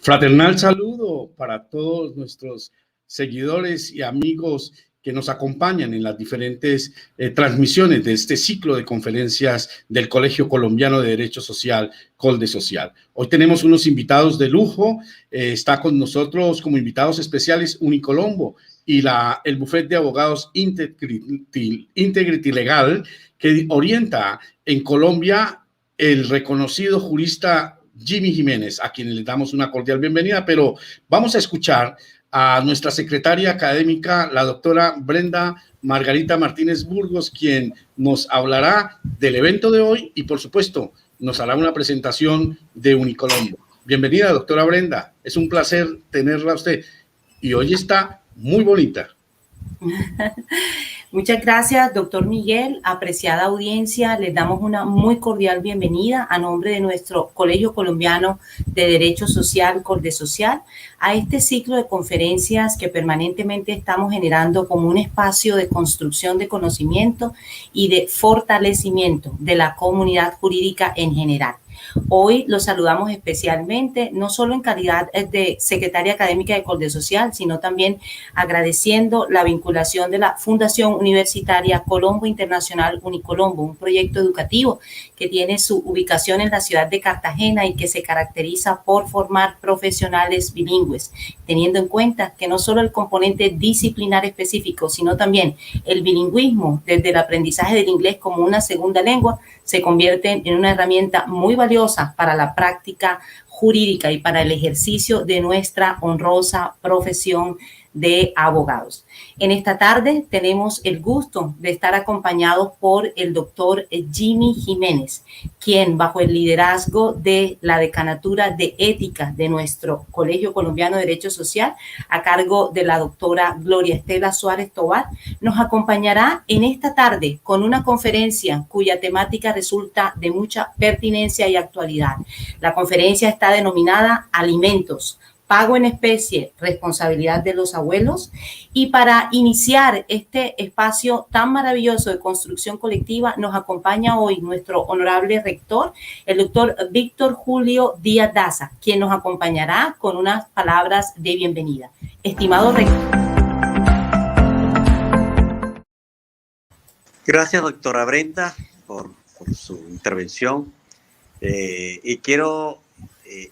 Fraternal saludo para todos nuestros seguidores y amigos que nos acompañan en las diferentes transmisiones de este ciclo de conferencias del Colegio Colombiano de Derecho Social, Colde Social. Hoy tenemos unos invitados de lujo. Está con nosotros como invitados especiales Unicolombo y el bufete de abogados Integrity Legal, que orienta en Colombia el reconocido jurista Jimmy Jiménez, a quien le damos una cordial bienvenida, pero vamos a escuchar a nuestra secretaria académica, la doctora Brenda Margarita Martínez Burgos, quien nos hablará del evento de hoy y, por supuesto, nos hará una presentación de Unicolombo. Bienvenida, doctora Brenda. Es un placer tenerla a usted y hoy está muy bonita. Muchas gracias, doctor Miguel. Apreciada audiencia, les damos una muy cordial bienvenida a nombre de nuestro Colegio Colombiano de Derecho Social, Colde Social, a este ciclo de conferencias que permanentemente estamos generando como un espacio de construcción de conocimiento y de fortalecimiento de la comunidad jurídica en general. Hoy los saludamos especialmente, no solo en calidad de secretaria académica de Colde Social, sino también agradeciendo la vinculación de la Fundación Universitaria Colombo Internacional Unicolombo, un proyecto educativo que tiene su ubicación en la ciudad de Cartagena y que se caracteriza por formar profesionales bilingües, teniendo en cuenta que no solo el componente disciplinar específico, sino también el bilingüismo desde el aprendizaje del inglés como una segunda lengua se convierte en una herramienta muy valiosa para la práctica jurídica y para el ejercicio de nuestra honrosa profesión de abogados. En esta tarde tenemos el gusto de estar acompañados por el doctor Jimmy Jiménez, quien bajo el liderazgo de la Decanatura de Ética de nuestro Colegio Colombiano de Derecho Social, a cargo de la doctora Gloria Estela Suárez Tobar, nos acompañará en esta tarde con una conferencia cuya temática resulta de mucha pertinencia y actualidad. La conferencia está denominada Alimentos, pago en especie, responsabilidad de los abuelos. Y para iniciar este espacio tan maravilloso de construcción colectiva, nos acompaña hoy nuestro honorable rector, el doctor Víctor Julio Díaz Daza, quien nos acompañará con unas palabras de bienvenida. Estimado rector. Gracias, doctora Brenda, por su intervención. Y quiero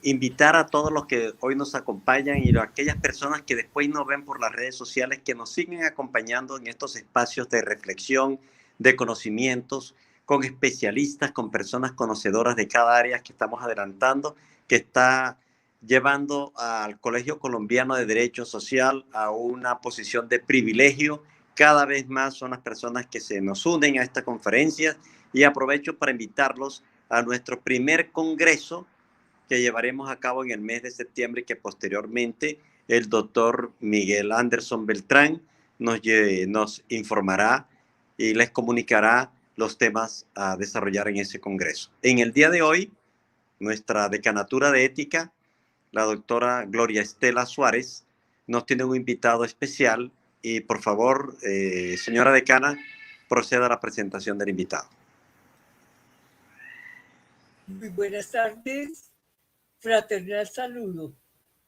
invitar a todos los que hoy nos acompañan y a aquellas personas que después nos ven por las redes sociales que nos siguen acompañando en estos espacios de reflexión, de conocimientos, con especialistas, con personas conocedoras de cada área que estamos adelantando, que está llevando al Colegio Colombiano de Derecho Social a una posición de privilegio. Cada vez más son las personas que se nos unen a esta conferencia y aprovecho para invitarlos a nuestro primer congreso que llevaremos a cabo en el mes de septiembre y que posteriormente el doctor Miguel Anderson Beltrán nos informará y les comunicará los temas a desarrollar en ese congreso. En el día de hoy, nuestra decanatura de ética, la doctora Gloria Estela Suárez, nos tiene un invitado especial y por favor, señora decana, proceda a la presentación del invitado. Muy buenas tardes. Fraternal saludo.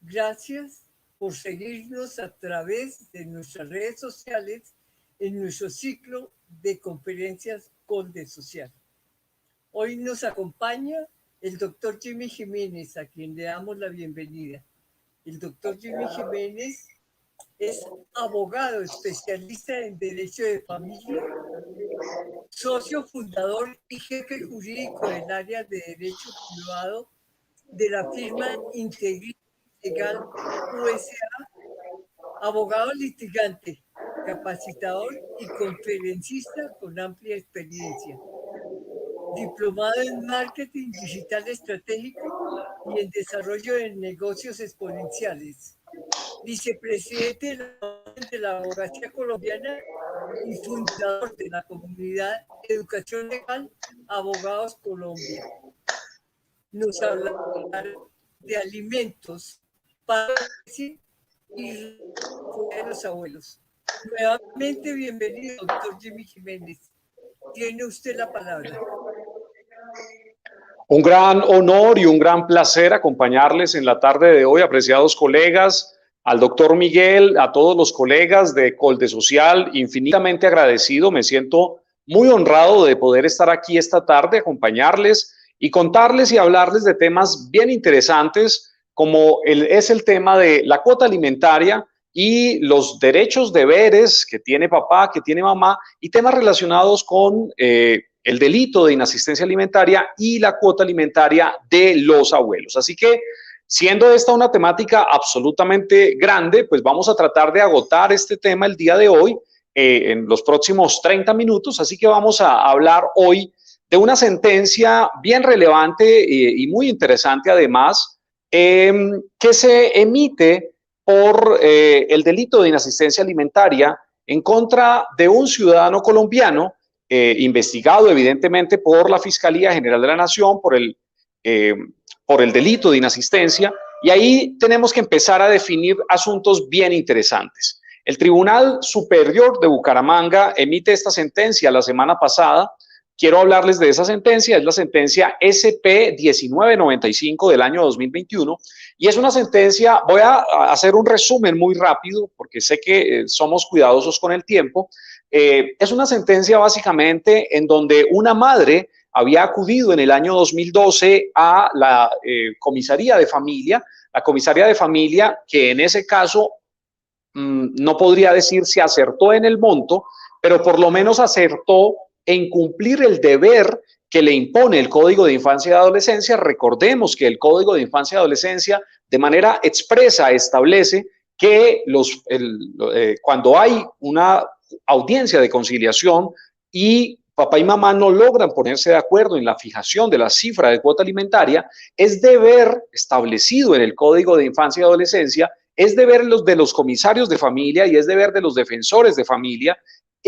Gracias por seguirnos a través de nuestras redes sociales en nuestro ciclo de conferencias Colde Social. Hoy nos acompaña el doctor Jimmy Jiménez, a quien le damos la bienvenida. El doctor Jimmy Jiménez es abogado especialista en Derecho de Familia, socio fundador y jefe jurídico del área de Derecho Privado de la firma Integrity Legal USA, abogado litigante, capacitador y conferencista con amplia experiencia, diplomado en marketing digital estratégico y en desarrollo de negocios exponenciales, vicepresidente de la Abogacía Colombiana y fundador de la comunidad Educación Legal Abogados Colombia. Nos hablará de alimentos para y de los abuelos. Nuevamente, bienvenido, doctor Jimmy Jiménez. Tiene usted la palabra. Un gran honor y un gran placer acompañarles en la tarde de hoy, apreciados colegas, al doctor Miguel, a todos los colegas de Colde-Social, infinitamente agradecido. Me siento muy honrado de poder estar aquí esta tarde, acompañarles y contarles y hablarles de temas bien interesantes, como es el tema de la cuota alimentaria y los derechos, deberes que tiene papá, que tiene mamá, y temas relacionados con el delito de inasistencia alimentaria y la cuota alimentaria de los abuelos. Así que, siendo esta una temática absolutamente grande, pues vamos a tratar de agotar este tema el día de hoy en los próximos 30 minutos. Así que vamos a hablar hoy de una sentencia bien relevante y muy interesante además, que se emite por el delito de inasistencia alimentaria en contra de un ciudadano colombiano investigado evidentemente por la Fiscalía General de la Nación por el delito de inasistencia, y ahí tenemos que empezar a definir asuntos bien interesantes. El Tribunal Superior de Bucaramanga emite esta sentencia la semana pasada. Quiero hablarles de esa sentencia, es la sentencia SP 1995 del año 2021, y es una sentencia, voy a hacer un resumen muy rápido, porque sé que somos cuidadosos con el tiempo. Es una sentencia básicamente en donde una madre había acudido en el año 2012 a la comisaría de familia, que en ese caso no podría decir si acertó en el monto, pero por lo menos acertó en cumplir el deber que le impone el Código de Infancia y Adolescencia. Recordemos que el Código de Infancia y Adolescencia de manera expresa establece que cuando hay una audiencia de conciliación y papá y mamá no logran ponerse de acuerdo en la fijación de la cifra de cuota alimentaria, es deber establecido en el Código de Infancia y Adolescencia, es deber de los comisarios de familia y es deber de los defensores de familia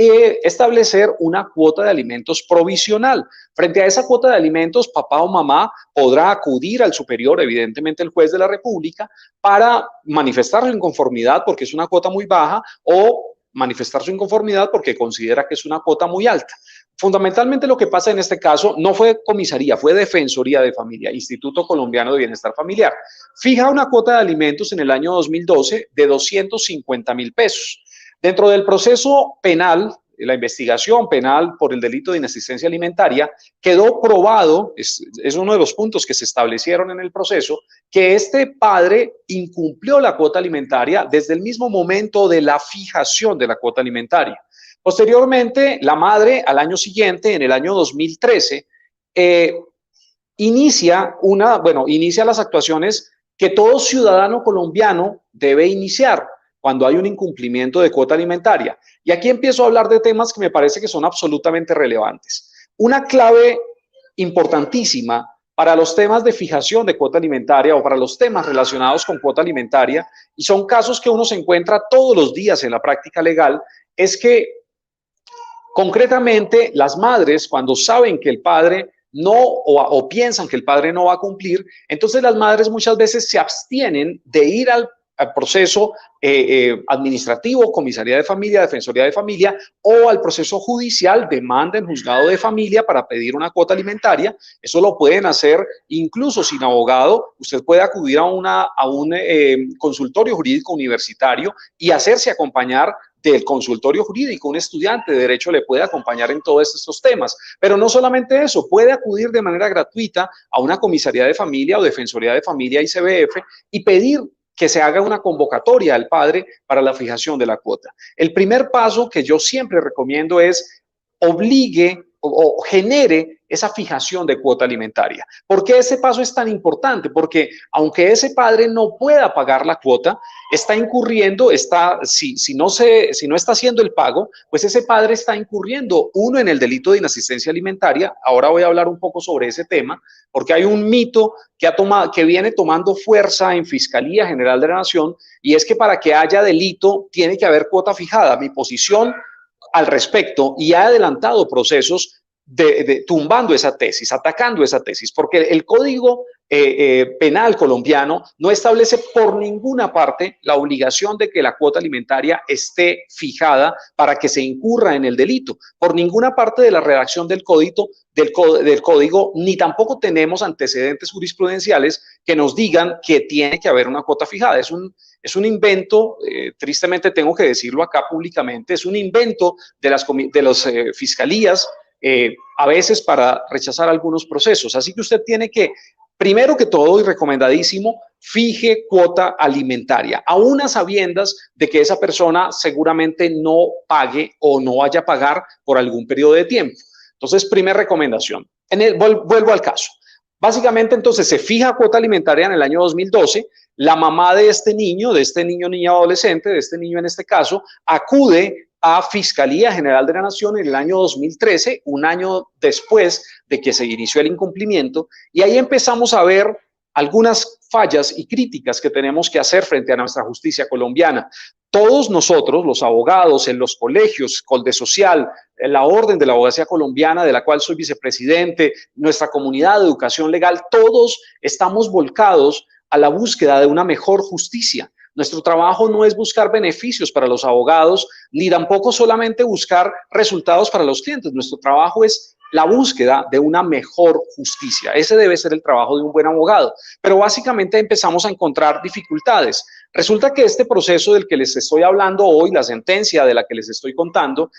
establecer una cuota de alimentos provisional. Frente a esa cuota de alimentos, papá o mamá podrá acudir al superior, evidentemente el juez de la República, para manifestar su inconformidad porque es una cuota muy baja o manifestar su inconformidad porque considera que es una cuota muy alta. Fundamentalmente lo que pasa en este caso no fue comisaría, fue Defensoría de Familia, Instituto Colombiano de Bienestar Familiar. Fija una cuota de alimentos en el año 2012 de 250.000 pesos. Dentro del proceso penal, la investigación penal por el delito de inasistencia alimentaria, quedó probado, es uno de los puntos que se establecieron en el proceso, que este padre incumplió la cuota alimentaria desde el mismo momento de la fijación de la cuota alimentaria. Posteriormente, la madre, al año siguiente, en el año 2013, inicia las actuaciones que todo ciudadano colombiano debe iniciar cuando hay un incumplimiento de cuota alimentaria. Y aquí empiezo a hablar de temas que me parece que son absolutamente relevantes. Una clave importantísima para los temas de fijación de cuota alimentaria o para los temas relacionados con cuota alimentaria, y son casos que uno se encuentra todos los días en la práctica legal, es que concretamente las madres, cuando saben que el padre no o piensan que el padre no va a cumplir, entonces las madres muchas veces se abstienen de ir al proceso administrativo, comisaría de familia, defensoría de familia, o al proceso judicial, demanda en juzgado de familia para pedir una cuota alimentaria. Eso lo pueden hacer incluso sin abogado. Usted puede acudir a un consultorio jurídico universitario y hacerse acompañar del consultorio jurídico. Un estudiante de derecho le puede acompañar en todos estos temas, pero no solamente eso, puede acudir de manera gratuita a una comisaría de familia o defensoría de familia ICBF y pedir que se haga una convocatoria al padre para la fijación de la cuota. El primer paso que yo siempre recomiendo es obligue o genere esa fijación de cuota alimentaria. ¿Por qué ese paso es tan importante? Porque aunque ese padre no pueda pagar la cuota, está incurriendo, si no está haciendo el pago, pues ese padre está incurriendo, uno, en el delito de inasistencia alimentaria. Ahora voy a hablar un poco sobre ese tema, porque hay un mito que viene tomando fuerza en Fiscalía General de la Nación, y es que para que haya delito tiene que haber cuota fijada. Mi posición al respecto, y ha adelantado procesos tumbando esa tesis, atacando esa tesis, porque el Código Penal colombiano no establece por ninguna parte la obligación de que la cuota alimentaria esté fijada para que se incurra en el delito. Por ninguna parte de la redacción del código, ni tampoco tenemos antecedentes jurisprudenciales que nos digan que tiene que haber una cuota fijada. Es un invento, tristemente tengo que decirlo acá públicamente, es un invento de las fiscalías, a veces para rechazar algunos procesos. Así que usted tiene que, primero que todo y recomendadísimo, fije cuota alimentaria, aún a sabiendas de que esa persona seguramente no pague o no vaya a pagar por algún periodo de tiempo. Entonces, primera recomendación. Vuelvo al caso. Básicamente, entonces, se fija cuota alimentaria en el año 2012. La mamá de este niño, niña o adolescente, de este niño en este caso, acude a Fiscalía General de la Nación en el año 2013, un año después de que se inició el incumplimiento, y ahí empezamos a ver algunas fallas y críticas que tenemos que hacer frente a nuestra justicia colombiana. Todos nosotros, los abogados en los colegios, Colde-Social, la Orden de la Abogacía Colombiana, de la cual soy vicepresidente, nuestra comunidad de educación legal, todos estamos volcados a la búsqueda de una mejor justicia. Nuestro trabajo no es buscar beneficios para los abogados, ni tampoco solamente buscar resultados para los clientes. Nuestro trabajo es la búsqueda de una mejor justicia. Ese debe ser el trabajo de un buen abogado. Pero básicamente empezamos a encontrar dificultades. Resulta que este proceso del que les estoy hablando hoy, la sentencia de la que les estoy contando,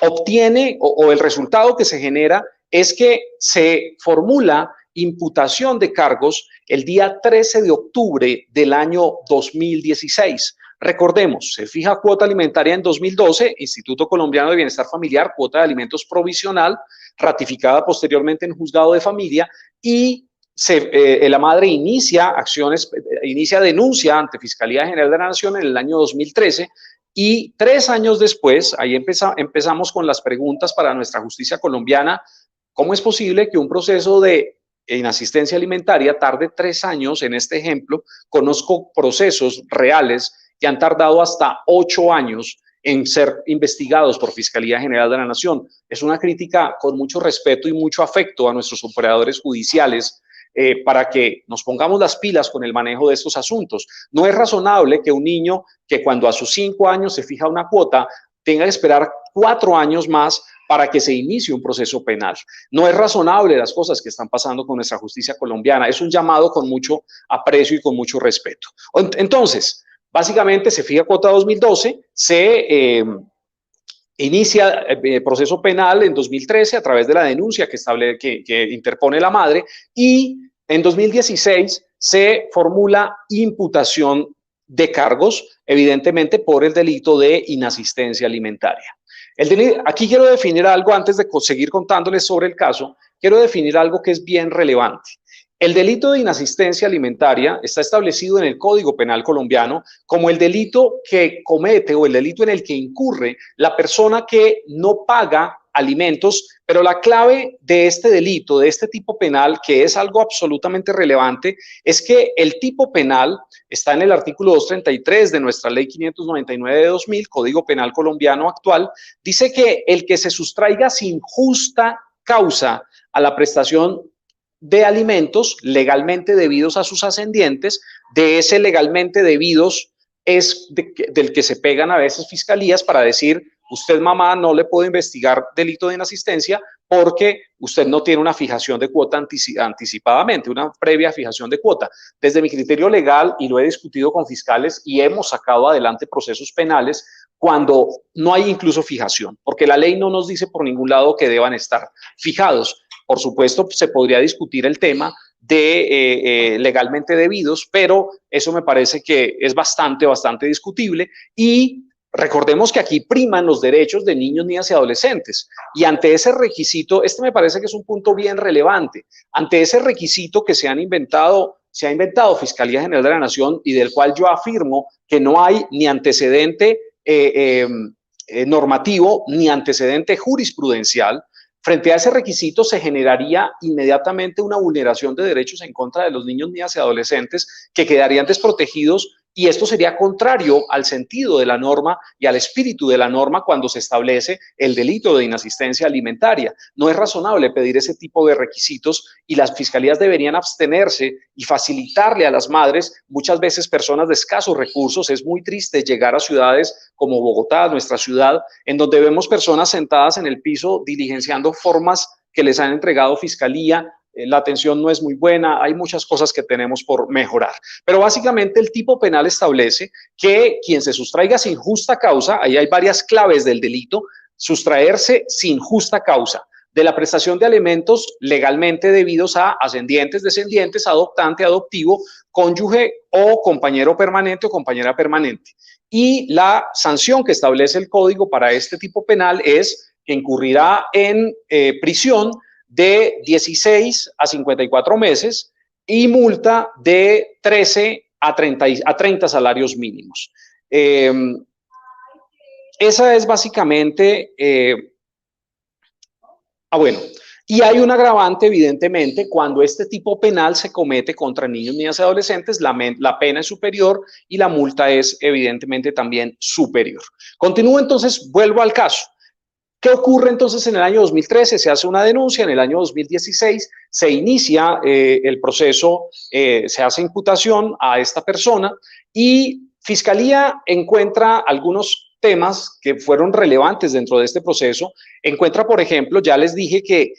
obtiene o el resultado que se genera es que se formula imputación de cargos el día 13 de octubre del año 2016. Recordemos, se fija cuota alimentaria en 2012, Instituto Colombiano de Bienestar Familiar, cuota de alimentos provisional, ratificada posteriormente en juzgado de familia, y la madre inicia denuncia ante Fiscalía General de la Nación en el año 2013, y 3 años después, ahí empezamos con las preguntas para nuestra justicia colombiana. ¿Cómo es posible que un proceso de inasistencia alimentaria tarde 3 años? En este ejemplo, conozco procesos reales que han tardado hasta 8 años en ser investigados por Fiscalía General de la Nación. Es una crítica con mucho respeto y mucho afecto a nuestros operadores judiciales, para que nos pongamos las pilas con el manejo de estos asuntos. No es razonable que un niño que cuando a sus 5 años se fija una cuota tenga que esperar 4 años más para que se inicie un proceso penal. No es razonable las cosas que están pasando con nuestra justicia colombiana. Es un llamado con mucho aprecio y con mucho respeto. Entonces, básicamente se fija cuota 2012, se inicia proceso penal en 2013 a través de la denuncia que interpone la madre, y en 2016 se formula imputación de cargos, evidentemente por el delito de inasistencia alimentaria. Aquí quiero definir algo, antes de seguir contándoles sobre el caso, quiero definir algo que es bien relevante. El delito de inasistencia alimentaria está establecido en el Código Penal colombiano como el delito que comete o el delito en el que incurre la persona que no paga alimentos, pero la clave de este delito, de este tipo penal, que es algo absolutamente relevante, es que el tipo penal está en el artículo 233 de nuestra ley 599 de 2000, Código Penal colombiano actual, dice que el que se sustraiga sin justa causa a la prestación de alimentos legalmente debidos a sus ascendientes, de ese legalmente debidos es del que se pegan a veces fiscalías para decir: usted, mamá, no le puedo investigar delito de inasistencia porque usted no tiene una fijación de cuota anticipadamente, una previa fijación de cuota. Desde mi criterio legal, y lo he discutido con fiscales y hemos sacado adelante procesos penales cuando no hay incluso fijación, porque la ley no nos dice por ningún lado que deban estar fijados. Por supuesto, se podría discutir el tema de legalmente debidos, pero eso me parece que es bastante discutible. Y recordemos que aquí priman los derechos de niños, niñas y adolescentes. Y ante ese requisito, este me parece que es un punto bien relevante, ante ese requisito que se ha inventado Fiscalía General de la Nación, y del cual yo afirmo que no hay ni antecedente normativo ni antecedente jurisprudencial. Frente a ese requisito se generaría inmediatamente una vulneración de derechos en contra de los niños, niñas y adolescentes que quedarían desprotegidos y esto sería contrario al sentido de la norma y al espíritu de la norma cuando se establece el delito de inasistencia alimentaria. No es razonable pedir ese tipo de requisitos y las fiscalías deberían abstenerse y facilitarle a las madres, muchas veces personas de escasos recursos. Es muy triste llegar a ciudades como Bogotá, nuestra ciudad, en donde vemos personas sentadas en el piso diligenciando formas que les han entregado fiscalía. La atención no es muy buena, hay muchas cosas que tenemos por mejorar. Pero básicamente el tipo penal establece que quien se sustraiga sin justa causa, ahí hay varias claves del delito, sustraerse sin justa causa de la prestación de alimentos legalmente debidos a ascendientes, descendientes, adoptante, adoptivo, cónyuge o compañero permanente o compañera permanente. Y la sanción que establece el código para este tipo penal es que incurrirá en prisión de 16 a 54 meses y multa de 13 a 30 salarios mínimos. Esa es básicamente... bueno, y hay un agravante, evidentemente, cuando este tipo penal se comete contra niños, niñas y adolescentes, la pena es superior y la multa es, evidentemente, también superior. Continúo entonces, vuelvo al caso. ¿Qué ocurre entonces en el año 2013? Se hace una denuncia, en el año 2016 se inicia el proceso, se hace imputación a esta persona y Fiscalía encuentra algunos temas que fueron relevantes dentro de este proceso. Encuentra, por ejemplo, ya les dije que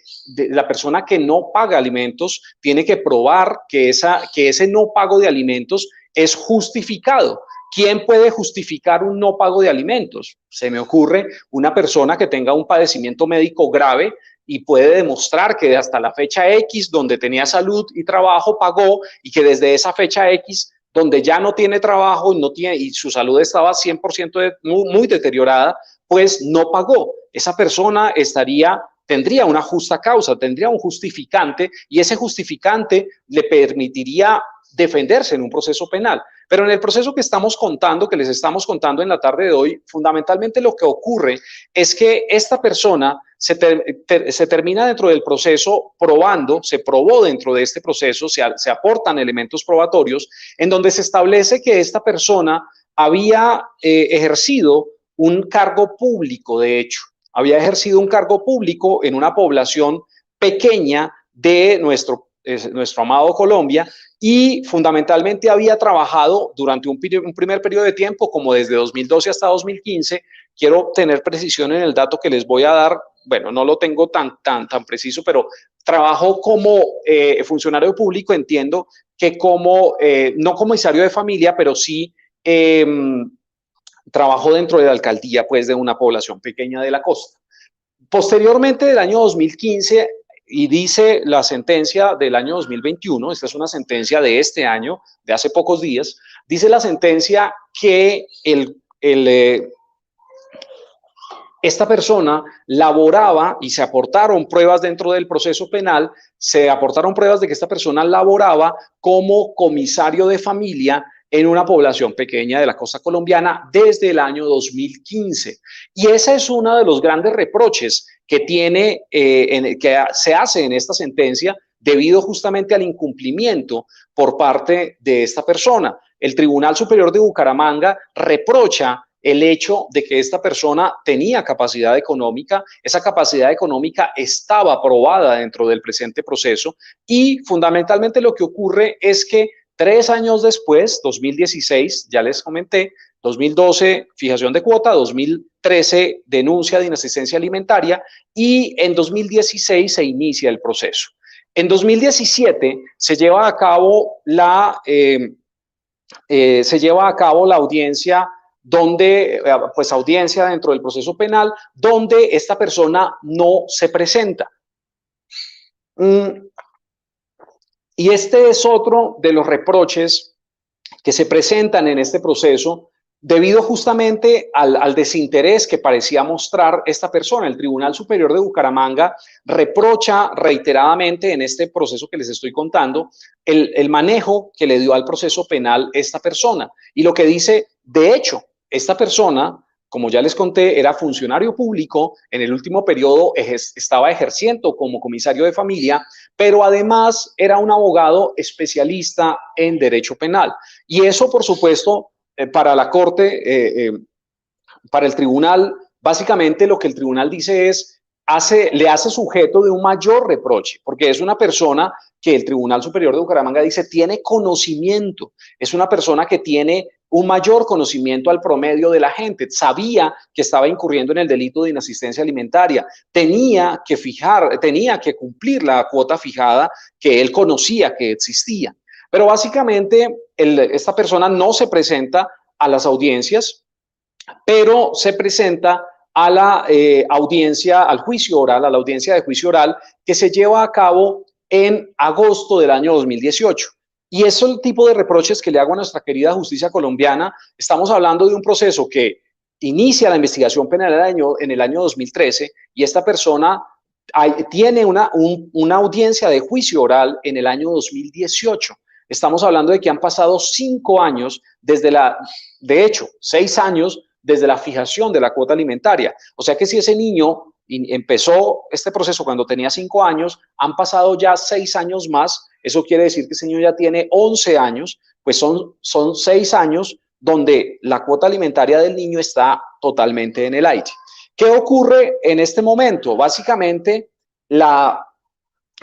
la persona que no paga alimentos tiene que probar que ese no pago de alimentos es justificado. ¿Quién puede justificar un no pago de alimentos? Se me ocurre una persona que tenga un padecimiento médico grave y puede demostrar que hasta la fecha X, donde tenía salud y trabajo, pagó, y que desde esa fecha X, donde ya no tiene trabajo y su salud estaba 100% muy deteriorada, pues no pagó. Esa persona tendría una justa causa, tendría un justificante, y ese justificante le permitiría defenderse en un proceso penal. Pero en el proceso que les estamos contando en la tarde de hoy, fundamentalmente lo que ocurre es que esta persona se termina dentro del proceso se probó dentro de este proceso, se aportan elementos probatorios en donde se establece que esta persona había ejercido un cargo público, de hecho, había ejercido un cargo público en una población pequeña de nuestro amado Colombia, y fundamentalmente había trabajado durante un primer periodo de tiempo, como desde 2012 hasta 2015. Quiero tener precisión en el dato que les voy a dar. Bueno, no lo tengo tan preciso, pero trabajó como funcionario público, entiendo que no comisario de familia, pero sí trabajó dentro de la alcaldía, pues, de una población pequeña de la costa. Posteriormente, del año 2015, y dice la sentencia del año 2021, esta es una sentencia de este año, de hace pocos días, dice la sentencia que esta persona laboraba, y se aportaron pruebas dentro del proceso penal, se aportaron pruebas de que esta persona laboraba como comisario de familia en una población pequeña de la costa colombiana desde el año 2015. Y ese es uno de los grandes reproches que se hace en esta sentencia debido justamente al incumplimiento por parte de esta persona. El Tribunal Superior de Bucaramanga reprocha el hecho de que esta persona tenía capacidad económica, esa capacidad económica estaba aprobada dentro del presente proceso, y fundamentalmente lo que ocurre es que 3 años después, 2016, ya les comenté, 2012, fijación de cuota, 2013, denuncia de inasistencia alimentaria, y en 2016 se inicia el proceso. En 2017 se lleva a cabo la audiencia audiencia dentro del proceso penal, donde esta persona no se presenta. Y este es otro de los reproches que se presentan en este proceso debido justamente al desinterés que parecía mostrar esta persona. El Tribunal Superior de Bucaramanga reprocha reiteradamente en este proceso que les estoy contando el manejo que le dio al proceso penal esta persona. Y lo que dice, de hecho, esta persona, como ya les conté, era funcionario público, en el último periodo estaba ejerciendo como comisario de familia, pero además era un abogado especialista en derecho penal. Y eso, por supuesto, para la Corte, para el tribunal, básicamente lo que el tribunal dice es, le hace sujeto de un mayor reproche, porque es una persona que el Tribunal Superior de Bucaramanga dice tiene conocimiento, es una persona que tiene un mayor conocimiento al promedio de la gente, sabía que estaba incurriendo en el delito de inasistencia alimentaria, tenía que cumplir la cuota fijada que él conocía que existía. Pero básicamente esta persona no se presenta a las audiencias, pero se presenta a la audiencia, al juicio oral, a la audiencia de juicio oral que se lleva a cabo en agosto del año 2018. Y eso es el tipo de reproches que le hago a nuestra querida justicia colombiana. Estamos hablando de un proceso que inicia la investigación penal en el año 2013 y esta persona tiene una audiencia de juicio oral en el año 2018. Estamos hablando de que han pasado 5 años de hecho, 6 años desde la fijación de la cuota alimentaria. O sea que si ese niño empezó este proceso cuando tenía 5 años, han pasado ya 6 años más. Eso quiere decir que ese niño ya tiene 11 años, pues son 6 años donde la cuota alimentaria del niño está totalmente en el aire. ¿Qué ocurre en este momento? Básicamente,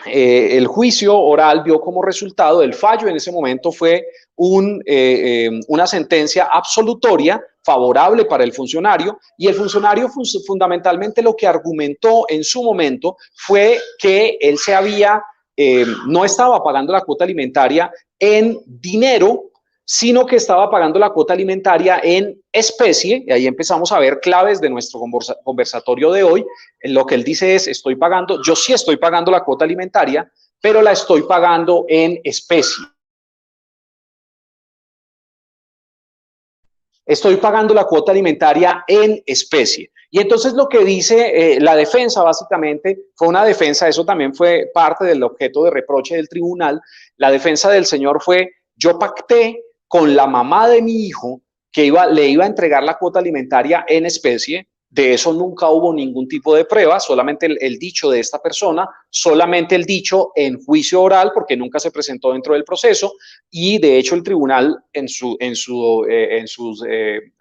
el juicio oral vio como resultado, el fallo en ese momento fue una sentencia absolutoria favorable para el funcionario, y el funcionario fundamentalmente lo que argumentó en su momento fue que él no estaba pagando la cuota alimentaria en dinero, sino que estaba pagando la cuota alimentaria en especie, y ahí empezamos a ver claves de nuestro conversatorio de hoy. Lo que él dice es, yo sí estoy pagando la cuota alimentaria, pero la estoy pagando en especie. Estoy pagando la cuota alimentaria en especie. Y entonces lo que dice la defensa básicamente fue una defensa, eso también fue parte del objeto de reproche del tribunal. La defensa del señor fue, yo pacté con la mamá de mi hijo que le iba a entregar la cuota alimentaria en especie. De eso nunca hubo ningún tipo de prueba, solamente el dicho de esta persona, solamente el dicho en juicio oral, porque nunca se presentó dentro del proceso, y de hecho el tribunal en sus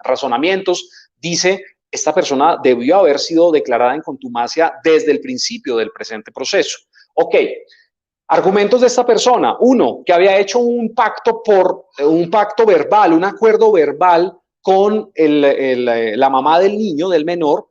razonamientos dice, esta persona debió haber sido declarada en contumacia desde el principio del presente proceso. Ok. Argumentos de esta persona. Uno, que había hecho un pacto verbal, un acuerdo verbal con la mamá del niño, del menor.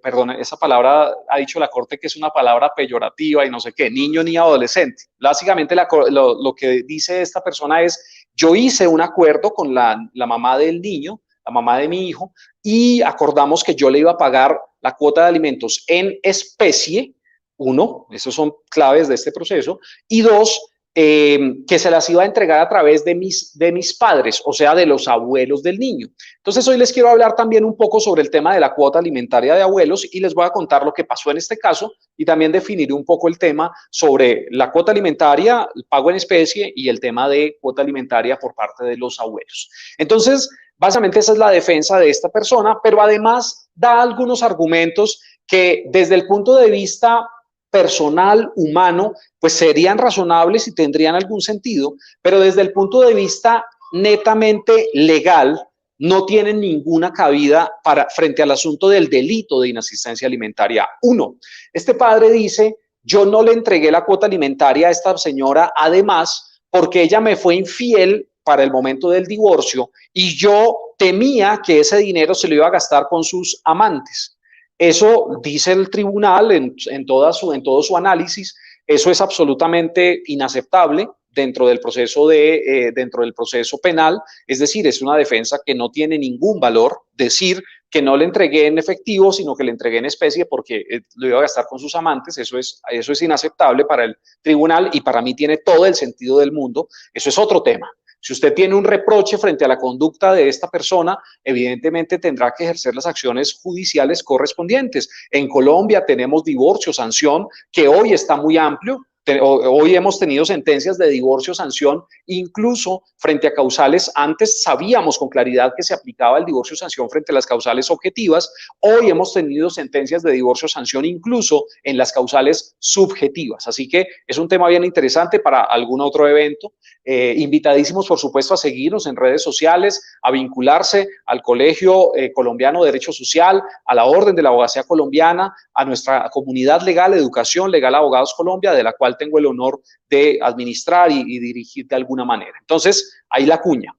Perdón, esa palabra ha dicho la Corte que es una palabra peyorativa y no sé qué, niño ni adolescente. Básicamente lo que dice esta persona es, yo hice un acuerdo con la mamá del niño, la mamá de mi hijo, y acordamos que yo le iba a pagar la cuota de alimentos en especie. Uno, esos son claves de este proceso, y dos, que se las iba a entregar a través de mis padres, o sea, de los abuelos del niño. Entonces, hoy les quiero hablar también un poco sobre el tema de la cuota alimentaria de abuelos y les voy a contar lo que pasó en este caso y también definiré un poco el tema sobre la cuota alimentaria, el pago en especie y el tema de cuota alimentaria por parte de los abuelos. Entonces, básicamente esa es la defensa de esta persona, pero además da algunos argumentos que desde el punto de vista personal, humano, pues serían razonables y tendrían algún sentido, pero desde el punto de vista netamente legal, no tienen ninguna cabida frente al asunto del delito de inasistencia alimentaria. Uno, este padre dice, yo no le entregué la cuota alimentaria a esta señora, además, porque ella me fue infiel para el momento del divorcio y yo temía que ese dinero se lo iba a gastar con sus amantes. Eso dice el tribunal en todo su análisis, eso es absolutamente inaceptable dentro del proceso penal, es decir, es una defensa que no tiene ningún valor decir que no le entregué en efectivo, sino que le entregué en especie porque lo iba a gastar con sus amantes. Eso es inaceptable para el tribunal y para mí tiene todo el sentido del mundo. Eso es otro tema. Si usted tiene un reproche frente a la conducta de esta persona, evidentemente tendrá que ejercer las acciones judiciales correspondientes. En Colombia tenemos divorcio, sanción, que hoy está muy amplio. Hoy hemos tenido sentencias de divorcio, sanción, incluso frente a causales. Antes sabíamos con claridad que se aplicaba el divorcio, sanción frente a las causales objetivas. Hoy hemos tenido sentencias de divorcio, sanción, incluso en las causales subjetivas. Así que es un tema bien interesante para algún otro evento. Invitadísimos, por supuesto, a seguirnos en redes sociales, a vincularse al Colegio Colombiano de Derecho Social, a la Orden de la Abogacía Colombiana, a nuestra comunidad legal, Educación Legal Abogados Colombia, de la cual tengo el honor de administrar y dirigir de alguna manera. Entonces, ahí la cuña.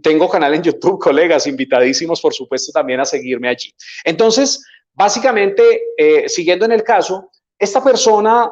Tengo canal en YouTube, colegas, invitadísimos, por supuesto, también a seguirme allí. Entonces, básicamente, siguiendo en el caso, esta persona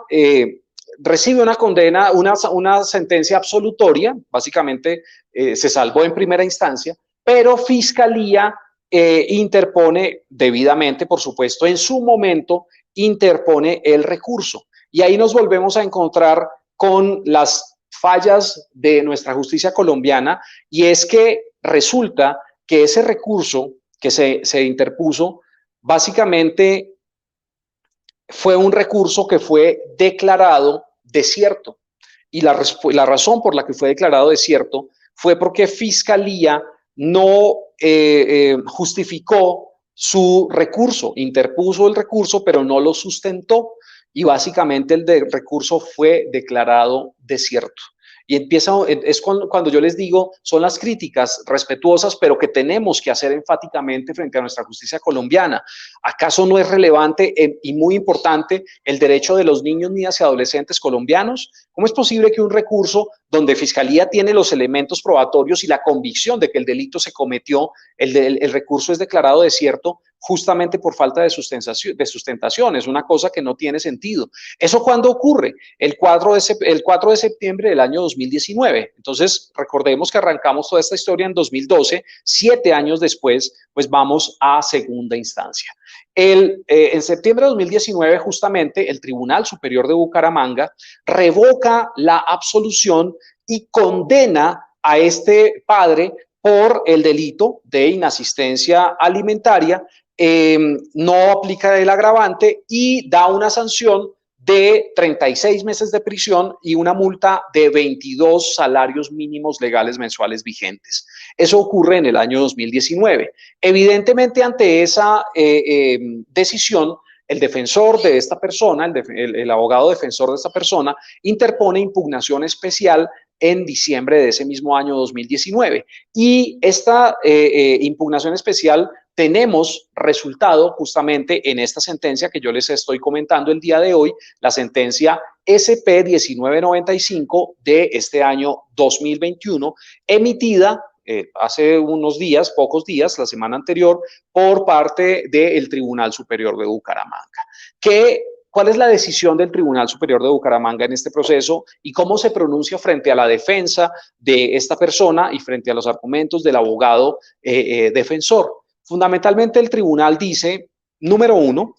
recibe una condena, una sentencia absolutoria, básicamente se salvó en primera instancia, pero Fiscalía interpone debidamente, por supuesto, en su momento interpone el recurso. Y ahí nos volvemos a encontrar con las fallas de nuestra justicia colombiana, y es que resulta que ese recurso que se interpuso básicamente fue un recurso que fue declarado desierto. Y la razón por la que fue declarado desierto fue porque Fiscalía no justificó su recurso, interpuso el recurso, pero no lo sustentó. Y básicamente el recurso fue declarado desierto. Y es cuando yo les digo, son las críticas respetuosas, pero que tenemos que hacer enfáticamente frente a nuestra justicia colombiana. ¿Acaso no es relevante y muy importante el derecho de los niños, niñas y adolescentes colombianos? ¿Cómo es posible que un recurso donde Fiscalía tiene los elementos probatorios y la convicción de que el delito se cometió, el recurso es declarado desierto justamente por falta de sustentación? Es una cosa que no tiene sentido. ¿Eso cuándo ocurre? El 4 de septiembre del año 2019. Entonces, recordemos que arrancamos toda esta historia en 2012, 7 años después, pues vamos a segunda instancia. En septiembre de 2019, justamente, el Tribunal Superior de Bucaramanga revoca la absolución y condena a este padre por el delito de inasistencia alimentaria. No aplica el agravante y da una sanción de 36 meses de prisión y una multa de 22 salarios mínimos legales mensuales vigentes. Eso ocurre en el año 2019. Evidentemente, ante esa decisión, el defensor de esta persona, el abogado defensor de esta persona, interpone impugnación especial en diciembre de ese mismo año 2019. Y esta impugnación especial tenemos resultado justamente en esta sentencia que yo les estoy comentando el día de hoy, la sentencia SP 1995 de este año 2021, emitida hace unos días, pocos días, la semana anterior, por parte del Tribunal Superior de Bucaramanga. ¿Cuál es la decisión del Tribunal Superior de Bucaramanga en este proceso y cómo se pronuncia frente a la defensa de esta persona y frente a los argumentos del abogado defensor? Fundamentalmente, el tribunal dice, número uno,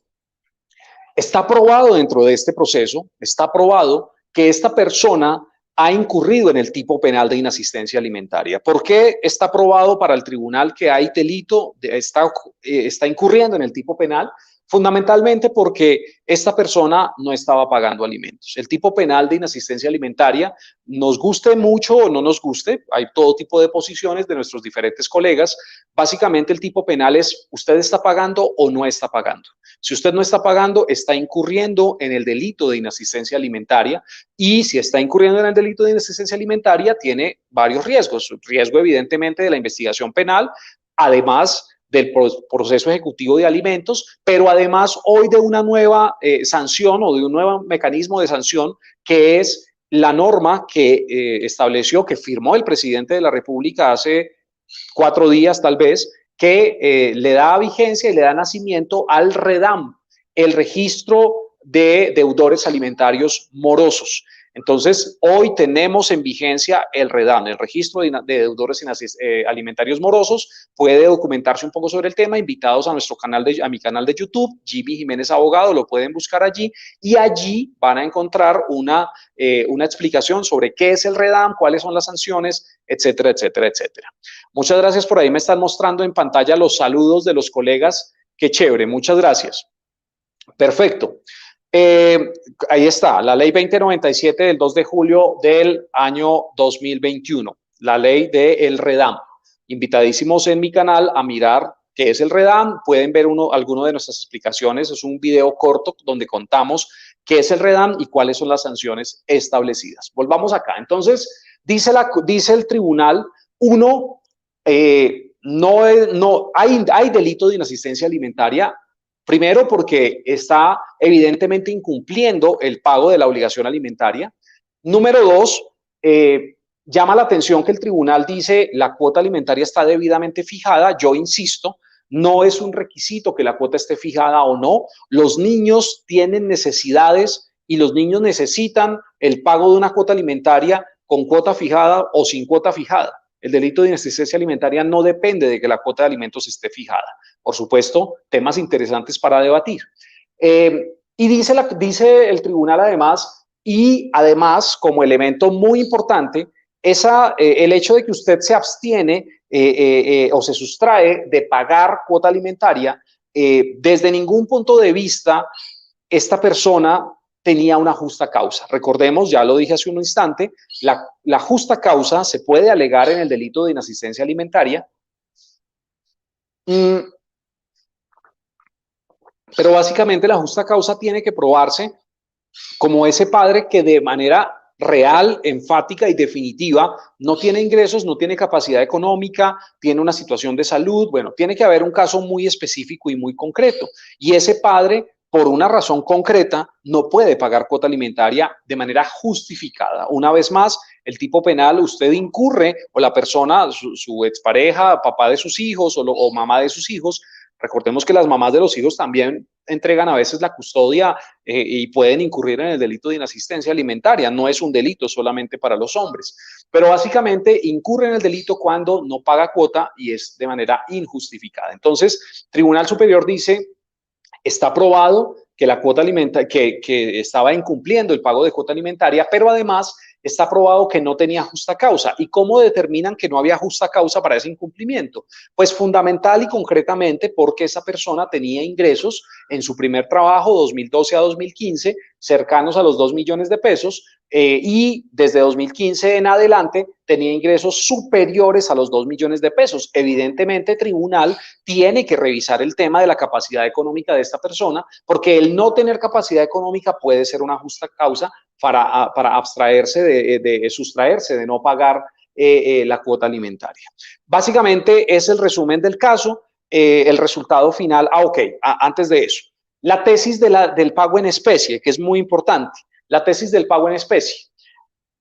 está probado dentro de este proceso, está probado que esta persona ha incurrido en el tipo penal de inasistencia alimentaria. ¿Por qué está probado para el tribunal que hay delito, está incurriendo en el tipo penal? Fundamentalmente porque esta persona no estaba pagando alimentos. El tipo penal de inasistencia alimentaria, nos guste mucho o no nos guste, hay todo tipo de posiciones de nuestros diferentes colegas. Básicamente el tipo penal es, ¿usted está pagando o no está pagando? Si usted no está pagando, está incurriendo en el delito de inasistencia alimentaria, y si está incurriendo en el delito de inasistencia alimentaria, tiene varios riesgos. Riesgo, evidentemente, de la investigación penal, además del proceso ejecutivo de alimentos, pero además hoy de una nueva sanción o de un nuevo mecanismo de sanción, que es la norma que estableció, que firmó el presidente de la República hace 4 días tal vez, que le da vigencia y le da nacimiento al REDAM, el registro de deudores alimentarios morosos. Entonces, hoy tenemos en vigencia el REDAM, el registro de deudores alimentarios morosos. Puede documentarse un poco sobre el tema, invitados a mi canal de YouTube, GB Jiménez Abogado, lo pueden buscar allí, y allí van a encontrar una explicación sobre qué es el REDAM, cuáles son las sanciones, etcétera, etcétera, etcétera. Muchas gracias. Por ahí me están mostrando en pantalla los saludos de los colegas. Qué chévere, muchas gracias. Perfecto. Ahí está, la ley 2097 del 2 de julio del año 2021, la ley del REDAM. Invitadísimos en mi canal a mirar qué es el REDAM. Pueden ver alguno de nuestras explicaciones. Es un video corto donde contamos qué es el REDAM y cuáles son las sanciones establecidas. Volvamos acá. Entonces, dice el tribunal, hay delito de inasistencia alimentaria. Primero, porque está evidentemente incumpliendo el pago de la obligación alimentaria. Número dos, llama la atención que el tribunal dice la cuota alimentaria está debidamente fijada. Yo insisto, no es un requisito que la cuota esté fijada o no. Los niños tienen necesidades y los niños necesitan el pago de una cuota alimentaria con cuota fijada o sin cuota fijada. El delito de inasistencia alimentaria no depende de que la cuota de alimentos esté fijada. Por supuesto, temas interesantes para debatir. Y dice el tribunal además, como elemento muy importante, el hecho de que usted se abstiene o se sustrae de pagar cuota alimentaria, desde ningún punto de vista, esta persona tenía una justa causa. Recordemos, ya lo dije hace un instante, la justa causa se puede alegar en el delito de inasistencia alimentaria, pero básicamente la justa causa tiene que probarse como ese padre que de manera real, enfática y definitiva no tiene ingresos, no tiene capacidad económica, tiene una situación de salud. Bueno, tiene que haber un caso muy específico y muy concreto. Y ese padre, por una razón concreta, no puede pagar cuota alimentaria de manera justificada. Una vez más, el tipo penal, usted incurre, o la persona, su expareja, papá de sus hijos o mamá de sus hijos. Recordemos que las mamás de los hijos también entregan a veces la custodia y pueden incurrir en el delito de inasistencia alimentaria. No es un delito solamente para los hombres, pero básicamente incurre en el delito cuando no paga cuota y es de manera injustificada. Entonces, Tribunal Superior dice, está probado que la cuota alimentaria, que estaba incumpliendo el pago de cuota alimentaria, pero además está probado que no tenía justa causa. ¿Y cómo determinan que no había justa causa para ese incumplimiento? Pues fundamental y concretamente porque esa persona tenía ingresos en su primer trabajo, 2012 a 2015, cercanos a los 2 millones de pesos, y desde 2015 en adelante tenía ingresos superiores a los 2 millones de pesos. Evidentemente, el tribunal tiene que revisar el tema de la capacidad económica de esta persona, porque el no tener capacidad económica puede ser una justa causa para abstraerse sustraerse de no pagar la cuota alimentaria. Básicamente es el resumen del caso, el resultado final. Antes de eso, la tesis del pago en especie, que es muy importante, la tesis del pago en especie.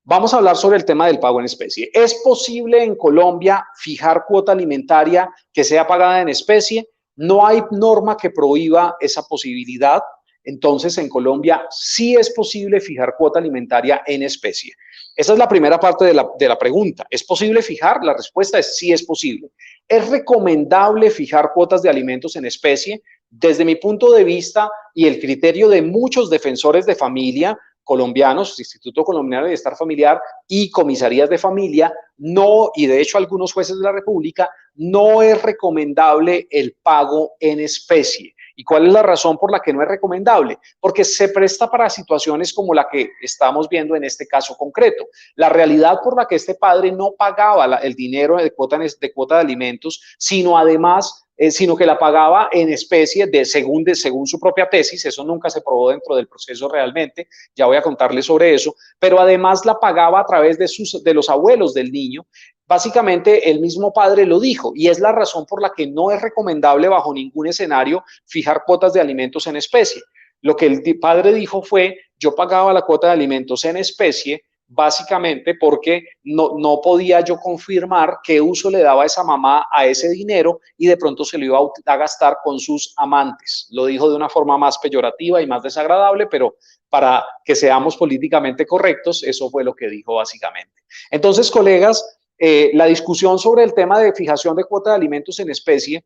Vamos a hablar sobre el tema del pago en especie. ¿Es posible en Colombia fijar cuota alimentaria que sea pagada en especie? No hay norma que prohíba esa posibilidad. Entonces, en Colombia sí es posible fijar cuota alimentaria en especie. Esa es la primera parte de la pregunta. ¿Es posible fijar? La respuesta es sí, es posible. ¿Es recomendable fijar cuotas de alimentos en especie? Desde mi punto de vista y el criterio de muchos defensores de familia colombianos, Instituto Colombiano de Bienestar Familiar y comisarías de familia, no, y de hecho algunos jueces de la República, no es recomendable el pago en especie. ¿Y cuál es la razón por la que no es recomendable? Porque se presta para situaciones como la que estamos viendo en este caso concreto. La realidad por la que este padre no pagaba el dinero de cuota de alimentos, sino además sino que la pagaba en especie según su propia tesis. Eso nunca se probó dentro del proceso realmente, ya voy a contarles sobre eso, pero además la pagaba a través de los abuelos del niño. Básicamente el mismo padre lo dijo y es la razón por la que no es recomendable bajo ningún escenario fijar cuotas de alimentos en especie. Lo que el padre dijo fue, yo pagaba la cuota de alimentos en especie básicamente porque no podía yo confirmar qué uso le daba esa mamá a ese dinero y de pronto se lo iba a gastar con sus amantes. Lo dijo de una forma más peyorativa y más desagradable, pero para que seamos políticamente correctos, eso fue lo que dijo básicamente. Entonces, colegas, la discusión sobre el tema de fijación de cuota de alimentos en especie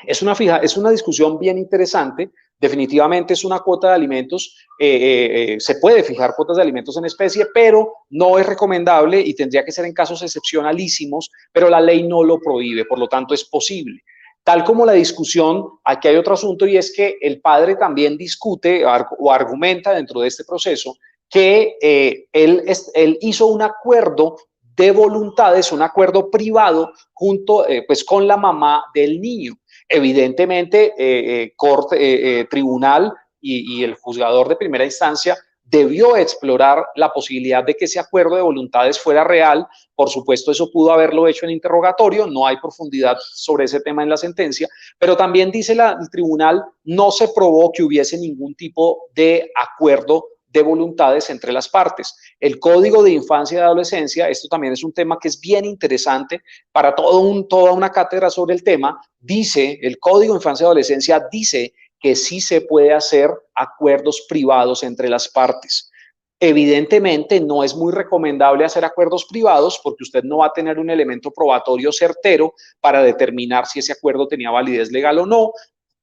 es una discusión bien interesante. Definitivamente es una cuota de alimentos, se puede fijar cuotas de alimentos en especie, pero no es recomendable y tendría que ser en casos excepcionalísimos, pero la ley no lo prohíbe, por lo tanto es posible. Tal como la discusión, aquí hay otro asunto y es que el padre también discute o argumenta dentro de este proceso que él hizo un acuerdo de voluntades, un acuerdo privado junto pues con la mamá del niño. Evidentemente, tribunal y el juzgador de primera instancia debió explorar la posibilidad de que ese acuerdo de voluntades fuera real. Por supuesto, eso pudo haberlo hecho en interrogatorio, no hay profundidad sobre ese tema en la sentencia, pero también dice el tribunal, no se probó que hubiese ningún tipo de acuerdo de voluntades entre las partes. El Código de Infancia y Adolescencia, esto también es un tema que es bien interesante para toda una cátedra sobre el tema, dice, el Código de Infancia y Adolescencia dice que sí se puede hacer acuerdos privados entre las partes. Evidentemente no es muy recomendable hacer acuerdos privados porque usted no va a tener un elemento probatorio certero para determinar si ese acuerdo tenía validez legal o no.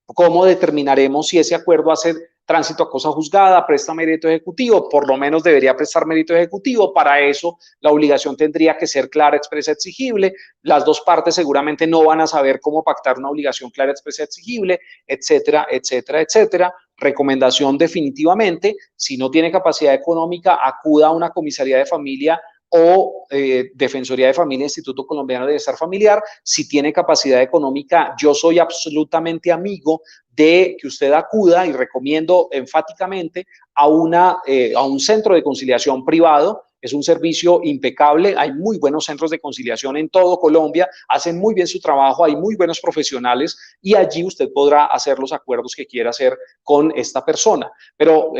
¿Cómo determinaremos si ese acuerdo hace tránsito a cosa juzgada, presta mérito ejecutivo? Por lo menos debería prestar mérito ejecutivo. Para eso, la obligación tendría que ser clara, expresa, exigible. Las dos partes seguramente no van a saber cómo pactar una obligación clara, expresa, exigible, etcétera, etcétera, etcétera. Recomendación definitivamente, si no tiene capacidad económica, acuda a una comisaría de familia o Defensoría de Familia, Instituto Colombiano de Bienestar Familiar. Si tiene capacidad económica, yo soy absolutamente amigo de que usted acuda y recomiendo enfáticamente a un centro de conciliación privado. Es un servicio impecable, hay muy buenos centros de conciliación en todo Colombia, hacen muy bien su trabajo, hay muy buenos profesionales y allí usted podrá hacer los acuerdos que quiera hacer con esta persona. Pero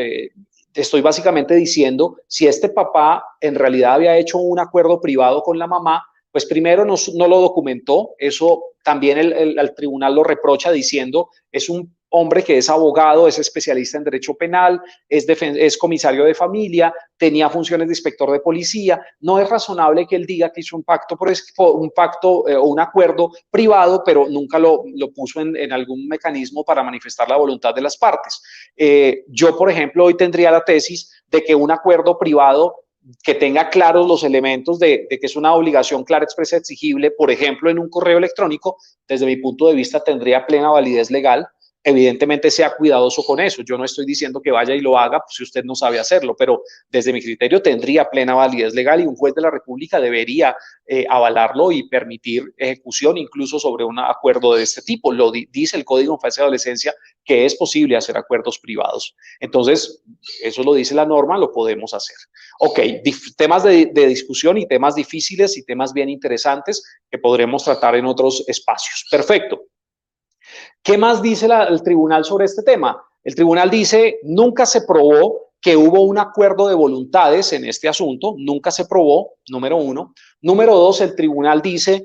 estoy básicamente diciendo, si este papá en realidad había hecho un acuerdo privado con la mamá, pues primero no lo documentó, eso también el tribunal lo reprocha diciendo, es un hombre que es abogado, es especialista en derecho penal, es comisario de familia, tenía funciones de inspector de policía, no es razonable que él diga que hizo un pacto o un acuerdo privado, pero nunca lo puso en algún mecanismo para manifestar la voluntad de las partes. Yo, por ejemplo, hoy tendría la tesis de que un acuerdo privado que tenga claros los elementos de que es una obligación clara, expresa, exigible, por ejemplo, en un correo electrónico, desde mi punto de vista tendría plena validez legal. Evidentemente sea cuidadoso con eso. Yo no estoy diciendo que vaya y lo haga pues, si usted no sabe hacerlo, pero desde mi criterio tendría plena validez legal y un juez de la República debería avalarlo y permitir ejecución incluso sobre un acuerdo de este tipo. Lo dice el Código de Infancia y Adolescencia que es posible hacer acuerdos privados. Entonces, eso lo dice la norma, lo podemos hacer. Ok, temas de discusión y temas difíciles y temas bien interesantes que podremos tratar en otros espacios. Perfecto. ¿Qué más dice el tribunal sobre este tema? El tribunal dice, nunca se probó que hubo un acuerdo de voluntades en este asunto, nunca se probó, número uno. Número dos, el tribunal dice,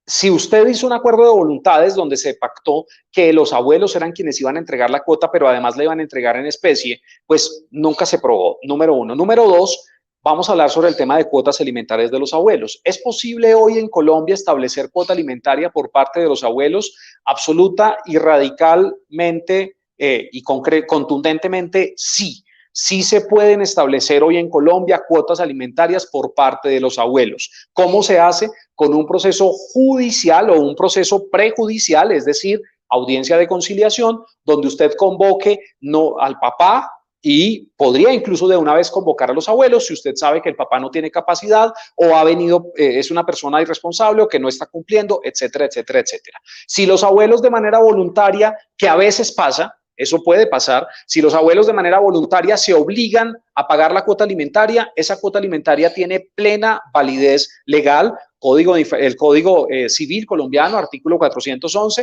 si usted hizo un acuerdo de voluntades donde se pactó que los abuelos eran quienes iban a entregar la cuota, pero además le iban a entregar en especie, pues nunca se probó, número uno. Número dos, vamos a hablar sobre el tema de cuotas alimentarias de los abuelos. ¿Es posible hoy en Colombia establecer cuota alimentaria por parte de los abuelos? Absoluta y radicalmente y contundentemente sí. Sí se pueden establecer hoy en Colombia cuotas alimentarias por parte de los abuelos. ¿Cómo se hace? Con un proceso judicial o un proceso prejudicial, es decir, audiencia de conciliación, donde usted convoque al papá, y podría incluso de una vez convocar a los abuelos si usted sabe que el papá no tiene capacidad o ha venido, es una persona irresponsable o que no está cumpliendo, etcétera, etcétera, etcétera. Si los abuelos de manera voluntaria, que a veces pasa, eso puede pasar, si los abuelos de manera voluntaria se obligan a pagar la cuota alimentaria, esa cuota alimentaria tiene plena validez legal. El Código Civil colombiano, artículo 411,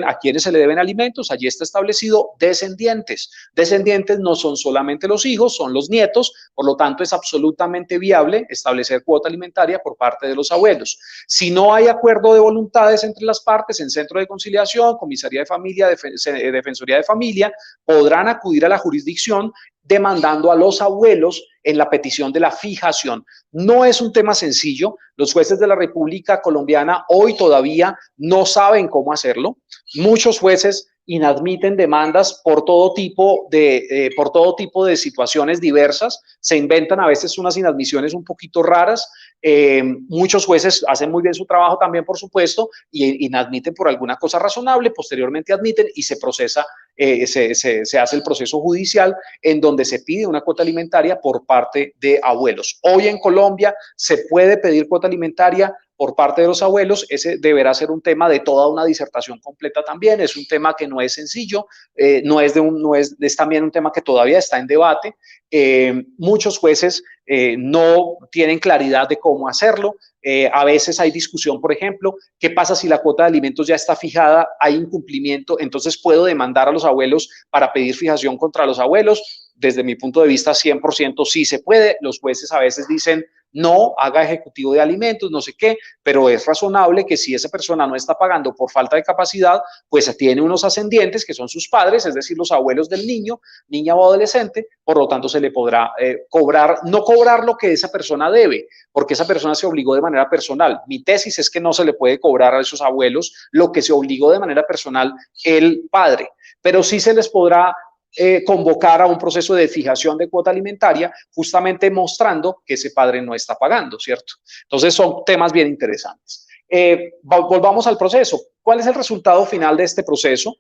a quienes se le deben alimentos, allí está establecido descendientes. Descendientes no son solamente los hijos, son los nietos, por lo tanto es absolutamente viable establecer cuota alimentaria por parte de los abuelos. Si no hay acuerdo de voluntades entre las partes, en centro de conciliación, comisaría de familia, defensoría de familia, podrán acudir a la jurisdicción demandando a los abuelos en la petición de la fijación. No es un tema sencillo. Los jueces de la República Colombiana hoy todavía no saben cómo hacerlo. Muchos jueces inadmiten demandas por todo tipo de situaciones diversas, se inventan a veces unas inadmisiones un poquito raras. Muchos jueces hacen muy bien su trabajo también, por supuesto, y inadmiten por alguna cosa razonable, posteriormente admiten y se procesa, se hace el proceso judicial en donde se pide una cuota alimentaria por parte de abuelos. Hoy en Colombia se puede pedir cuota alimentaria por parte de los abuelos. Ese deberá ser un tema de toda una disertación completa también. Es un tema que no es sencillo, es también un tema que todavía está en debate. Muchos jueces no tienen claridad de cómo hacerlo. A veces hay discusión, por ejemplo, ¿qué pasa si la cuota de alimentos ya está fijada, hay incumplimiento? Entonces puedo demandar a los abuelos para pedir fijación contra los abuelos. Desde mi punto de vista, 100% sí se puede. Los jueces a veces dicen, no, haga ejecutivo de alimentos, no sé qué, pero es razonable que si esa persona no está pagando por falta de capacidad, pues tiene unos ascendientes que son sus padres, es decir, los abuelos del niño, niña o adolescente, por lo tanto se le podrá no cobrar lo que esa persona debe, porque esa persona se obligó de manera personal. Mi tesis es que no se le puede cobrar a esos abuelos lo que se obligó de manera personal el padre, pero sí se les podrá convocar a un proceso de fijación de cuota alimentaria, justamente mostrando que ese padre no está pagando, ¿cierto? Entonces son temas bien interesantes. Volvamos al proceso. ¿Cuál es el resultado final de este proceso?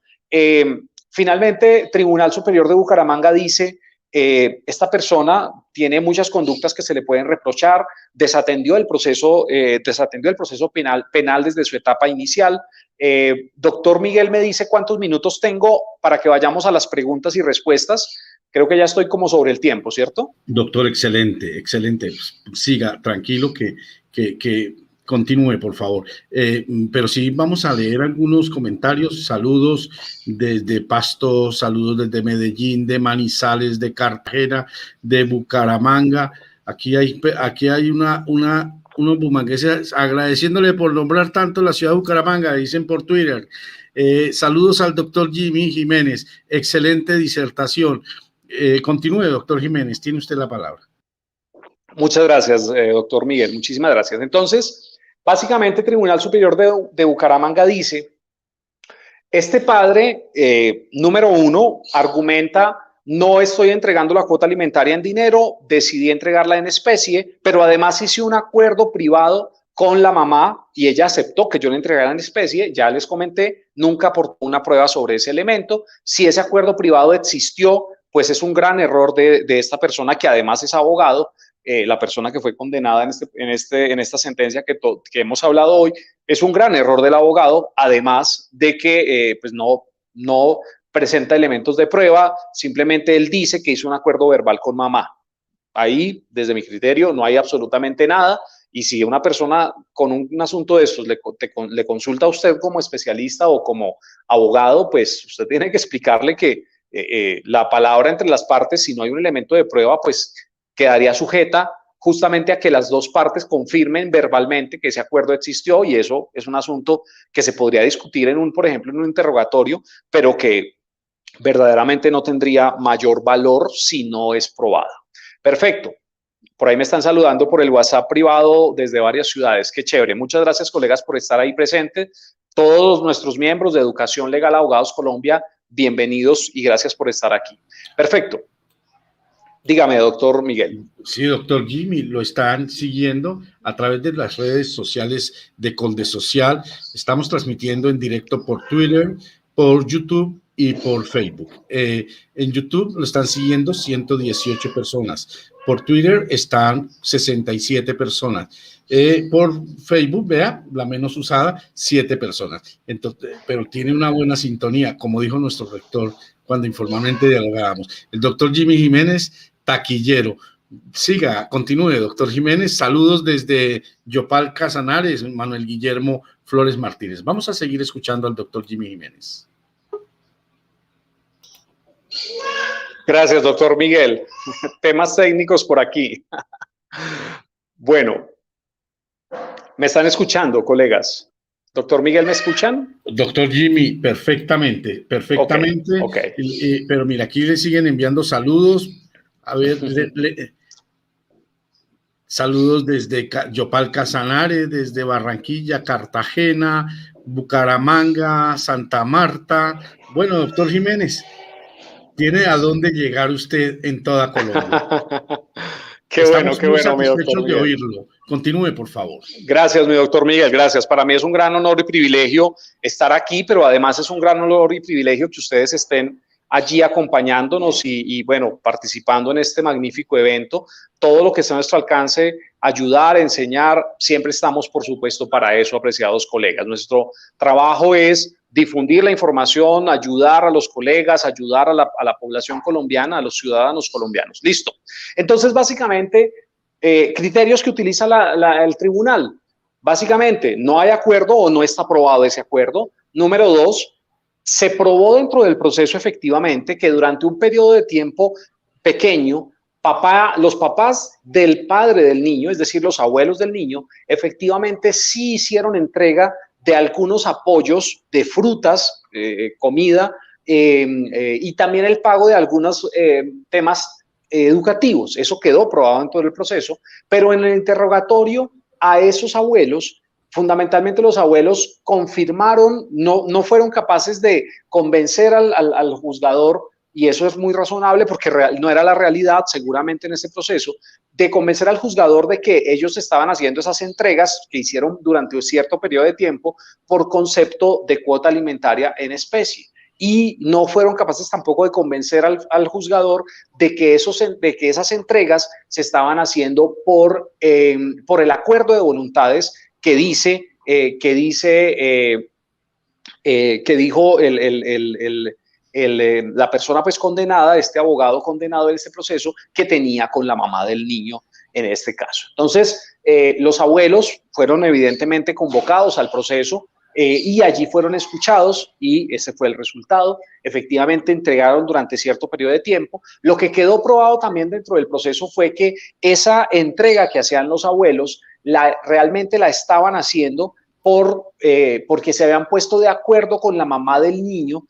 Finalmente, Tribunal Superior de Bucaramanga dice, esta persona tiene muchas conductas que se le pueden reprochar, desatendió el proceso penal desde su etapa inicial. Doctor Miguel me dice cuántos minutos tengo para que vayamos a las preguntas y respuestas. Creo que ya estoy como sobre el tiempo, ¿cierto? Doctor, excelente, excelente. Siga, tranquilo, que continúe, por favor. Pero sí, vamos a leer algunos comentarios. Saludos desde Pasto, saludos desde Medellín, de Manizales, de Cartagena, de Bucaramanga. Aquí hay unos bumangueses agradeciéndole por nombrar tanto la ciudad de Bucaramanga, dicen por Twitter. Saludos al doctor Jimmy Jiménez. Excelente disertación. Continúe, doctor Jiménez, tiene usted la palabra. Muchas gracias, doctor Miguel. Muchísimas gracias. Entonces, básicamente, Tribunal Superior de Bucaramanga dice, este padre, número uno, argumenta, no estoy entregando la cuota alimentaria en dinero, decidí entregarla en especie, pero además hice un acuerdo privado con la mamá y ella aceptó que yo le entregara en especie. Ya les comenté, nunca aportó una prueba sobre ese elemento. Si ese acuerdo privado existió, pues es un gran error de esta persona que además es abogado. La persona que fue condenada en esta sentencia que hemos hablado hoy, es un gran error del abogado, además de que pues no presenta elementos de prueba, simplemente él dice que hizo un acuerdo verbal con mamá. Ahí, desde mi criterio, no hay absolutamente nada, y si una persona con un asunto de estos le consulta a usted como especialista o como abogado, pues usted tiene que explicarle que la palabra entre las partes, si no hay un elemento de prueba, pues quedaría sujeta justamente a que las dos partes confirmen verbalmente que ese acuerdo existió, y eso es un asunto que se podría discutir por ejemplo, en un interrogatorio, pero que verdaderamente no tendría mayor valor si no es probada. Perfecto. Por ahí me están saludando por el WhatsApp privado desde varias ciudades. Qué chévere. Muchas gracias, colegas, por estar ahí presentes. Todos nuestros miembros de Educación Legal Abogados Colombia, bienvenidos y gracias por estar aquí. Perfecto. Dígame, doctor Miguel. Sí, doctor Jimmy, lo están siguiendo a través de las redes sociales de Coldesocial. Estamos transmitiendo en directo por Twitter, por YouTube y por Facebook. En YouTube lo están siguiendo 118 personas. Por Twitter están 67 personas. Por Facebook, vea, la menos usada, 7 personas. Entonces, pero tiene una buena sintonía, como dijo nuestro rector cuando informalmente dialogábamos. El doctor Jimmy Jiménez, taquillero. Siga, continúe, doctor Jiménez. Saludos desde Yopal Casanares, Manuel Guillermo Flores Martínez. Vamos a seguir escuchando al doctor Jimmy Jiménez. Gracias, doctor Miguel. Temas técnicos por aquí. Bueno, ¿me están escuchando, colegas? Doctor Miguel, ¿me escuchan? Doctor Jimmy, perfectamente. Okay. Pero mira, aquí le siguen enviando saludos. A ver, saludos desde Yopal Casanares, desde Barranquilla, Cartagena, Bucaramanga, Santa Marta, Bueno, doctor Jiménez, tiene a dónde llegar usted en toda Colombia. Qué Estamos muy bueno, mi doctor satisfechos de Miguel. oírlo. Continúe, por favor. Gracias, mi doctor Miguel, gracias. Para mí es un gran honor y privilegio estar aquí, pero además es un gran honor y privilegio que ustedes estén allí acompañándonos y bueno, participando en este magnífico evento. Todo lo que está a nuestro alcance, ayudar, enseñar, siempre estamos, por supuesto, para eso, apreciados colegas. Nuestro trabajo es difundir la información, ayudar a los colegas, ayudar a la población colombiana, a los ciudadanos colombianos. Listo. Entonces, básicamente, criterios que utiliza el tribunal. Básicamente, no hay acuerdo o no está aprobado ese acuerdo. Número 2, se probó dentro del proceso efectivamente que durante un periodo de tiempo pequeño, los papás del padre del niño, es decir, los abuelos del niño, efectivamente sí hicieron entrega de algunos apoyos de frutas, comida, y también el pago de algunos temas educativos. Eso quedó probado en todo el proceso, pero en el interrogatorio a esos abuelos, fundamentalmente los abuelos confirmaron, no fueron capaces de convencer al juzgador, y eso es muy razonable porque no era la realidad seguramente en ese proceso, de convencer al juzgador de que ellos estaban haciendo esas entregas que hicieron durante un cierto periodo de tiempo por concepto de cuota alimentaria en especie. Y no fueron capaces tampoco de convencer al juzgador de que esas entregas se estaban haciendo por el acuerdo de voluntades que dijo la persona pues condenada, este abogado condenado en este proceso, que tenía con la mamá del niño en este caso. Entonces, los abuelos fueron evidentemente convocados al proceso, y allí fueron escuchados y ese fue el resultado. Efectivamente entregaron durante cierto periodo de tiempo. Lo que quedó probado también dentro del proceso fue que esa entrega que hacían los abuelos realmente la estaban haciendo porque se habían puesto de acuerdo con la mamá del niño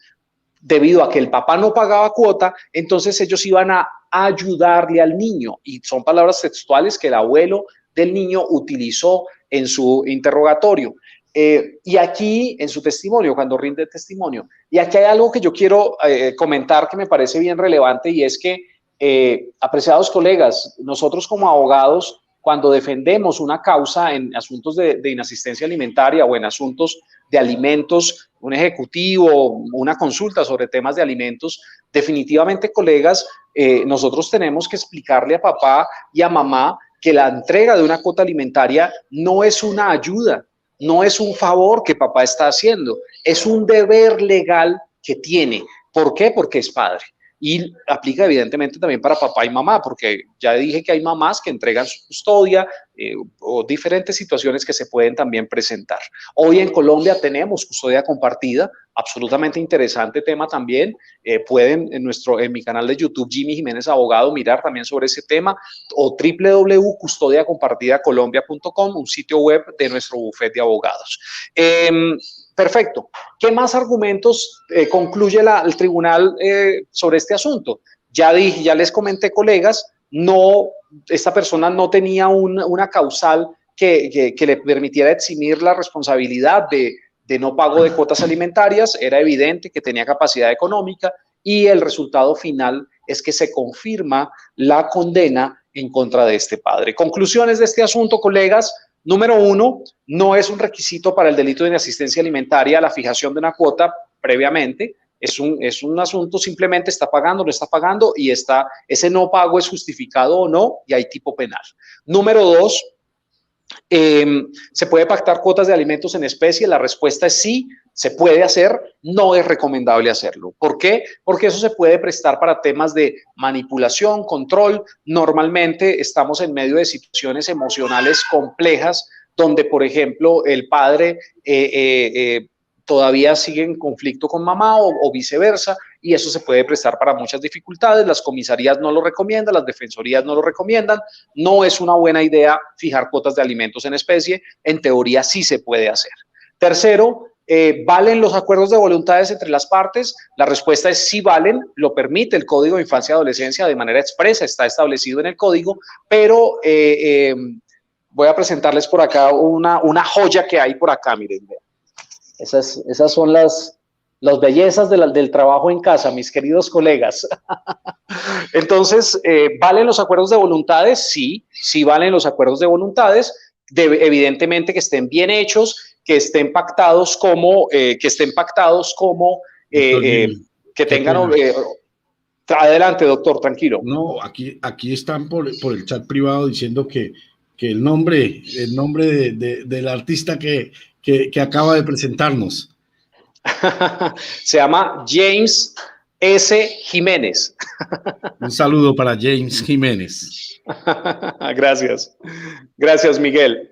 debido a que el papá no pagaba cuota, entonces ellos iban a ayudarle al niño, y son palabras textuales que el abuelo del niño utilizó en su interrogatorio. Y aquí, en su testimonio, cuando rinde testimonio, y aquí hay algo que yo quiero comentar que me parece bien relevante, y es que, apreciados colegas, nosotros como abogados, cuando defendemos una causa en asuntos de inasistencia alimentaria o en asuntos de alimentos, un ejecutivo, una consulta sobre temas de alimentos, definitivamente, colegas, nosotros tenemos que explicarle a papá y a mamá que la entrega de una cuota alimentaria no es una ayuda, no es un favor que papá está haciendo, es un deber legal que tiene. ¿Por qué? Porque es padre. Y aplica evidentemente también para papá y mamá, porque ya dije que hay mamás que entregan su custodia o diferentes situaciones que se pueden también presentar. Hoy en Colombia tenemos custodia compartida, absolutamente interesante tema también. Pueden en mi canal de YouTube, Jimmy Jiménez Abogado, mirar también sobre ese tema, o www.custodiacompartidacolombia.com, un sitio web de nuestro bufete de abogados. Perfecto. ¿Qué más argumentos concluye el tribunal sobre este asunto? Ya les comenté, colegas, esta persona no tenía una causal que le permitiera eximir la responsabilidad de no pago de cuotas alimentarias. Era evidente que tenía capacidad económica y el resultado final es que se confirma la condena en contra de este padre. Conclusiones de este asunto, colegas. Número 1, no es un requisito para el delito de inasistencia alimentaria la fijación de una cuota previamente. Es un asunto, simplemente está pagando, no está pagando, y ese no pago es justificado o no, y hay tipo penal. Número 2, ¿se puede pactar cuotas de alimentos en especie? La respuesta es sí, se puede hacer, no es recomendable hacerlo. ¿Por qué? Porque eso se puede prestar para temas de manipulación, control. Normalmente estamos en medio de situaciones emocionales complejas donde, por ejemplo, el padre todavía sigue en conflicto con mamá o viceversa, y eso se puede prestar para muchas dificultades. Las comisarías no lo recomiendan, las defensorías no lo recomiendan. No es una buena idea fijar cuotas de alimentos en especie. En teoría sí se puede hacer. Tercero, ¿valen los acuerdos de voluntades entre las partes? La respuesta es sí valen, lo permite el Código de Infancia y Adolescencia de manera expresa, está establecido en el código, pero voy a presentarles por acá una joya que hay por acá, miren. Esas son las Las bellezas del trabajo en casa, mis queridos colegas. Entonces, ¿valen los acuerdos de voluntades? Sí, sí valen los acuerdos de voluntades, evidentemente que estén bien hechos, que estén pactados como, Doctor Jimmy, que qué tengan... pena. Adelante, doctor, tranquilo. No, aquí están por el chat privado diciendo que el nombre del artista que acaba de presentarnos. Se llama James S. Jiménez. Un saludo para James Jiménez. Gracias. Gracias, Miguel.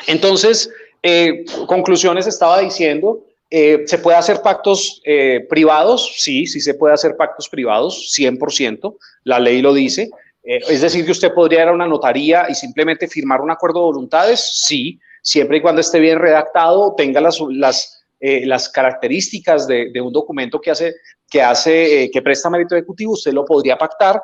Entonces, conclusiones estaba diciendo, ¿se puede hacer pactos privados? Sí, sí se puede hacer pactos privados, 100%, la ley lo dice. Es decir, que usted podría ir a una notaría y simplemente firmar un acuerdo de voluntades, sí, siempre y cuando esté bien redactado, tenga las características de un documento que presta mérito ejecutivo, usted lo podría pactar.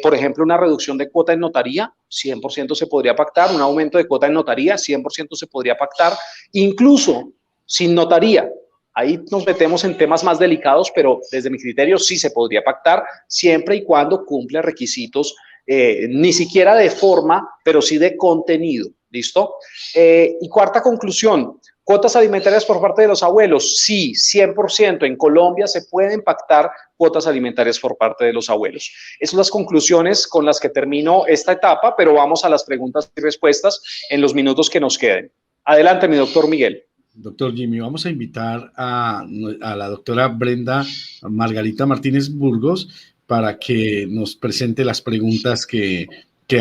Por ejemplo, una reducción de cuota en notaría, 100% se podría pactar. Un aumento de cuota en notaría, 100% se podría pactar. Incluso sin notaría. Ahí nos metemos en temas más delicados, pero desde mi criterio sí se podría pactar, siempre y cuando cumpla requisitos, ni siquiera de forma, pero sí de contenido. ¿Listo? Y cuarta conclusión, cuotas alimentarias por parte de los abuelos. Sí, 100%. En Colombia se pueden pactar cuotas alimentarias por parte de los abuelos. Esas son las conclusiones con las que termino esta etapa, pero vamos a las preguntas y respuestas en los minutos que nos queden. Adelante, mi doctor Miguel. Doctor Jimmy, vamos a invitar a la doctora Brenda Margarita Martínez Burgos para que nos presente las preguntas que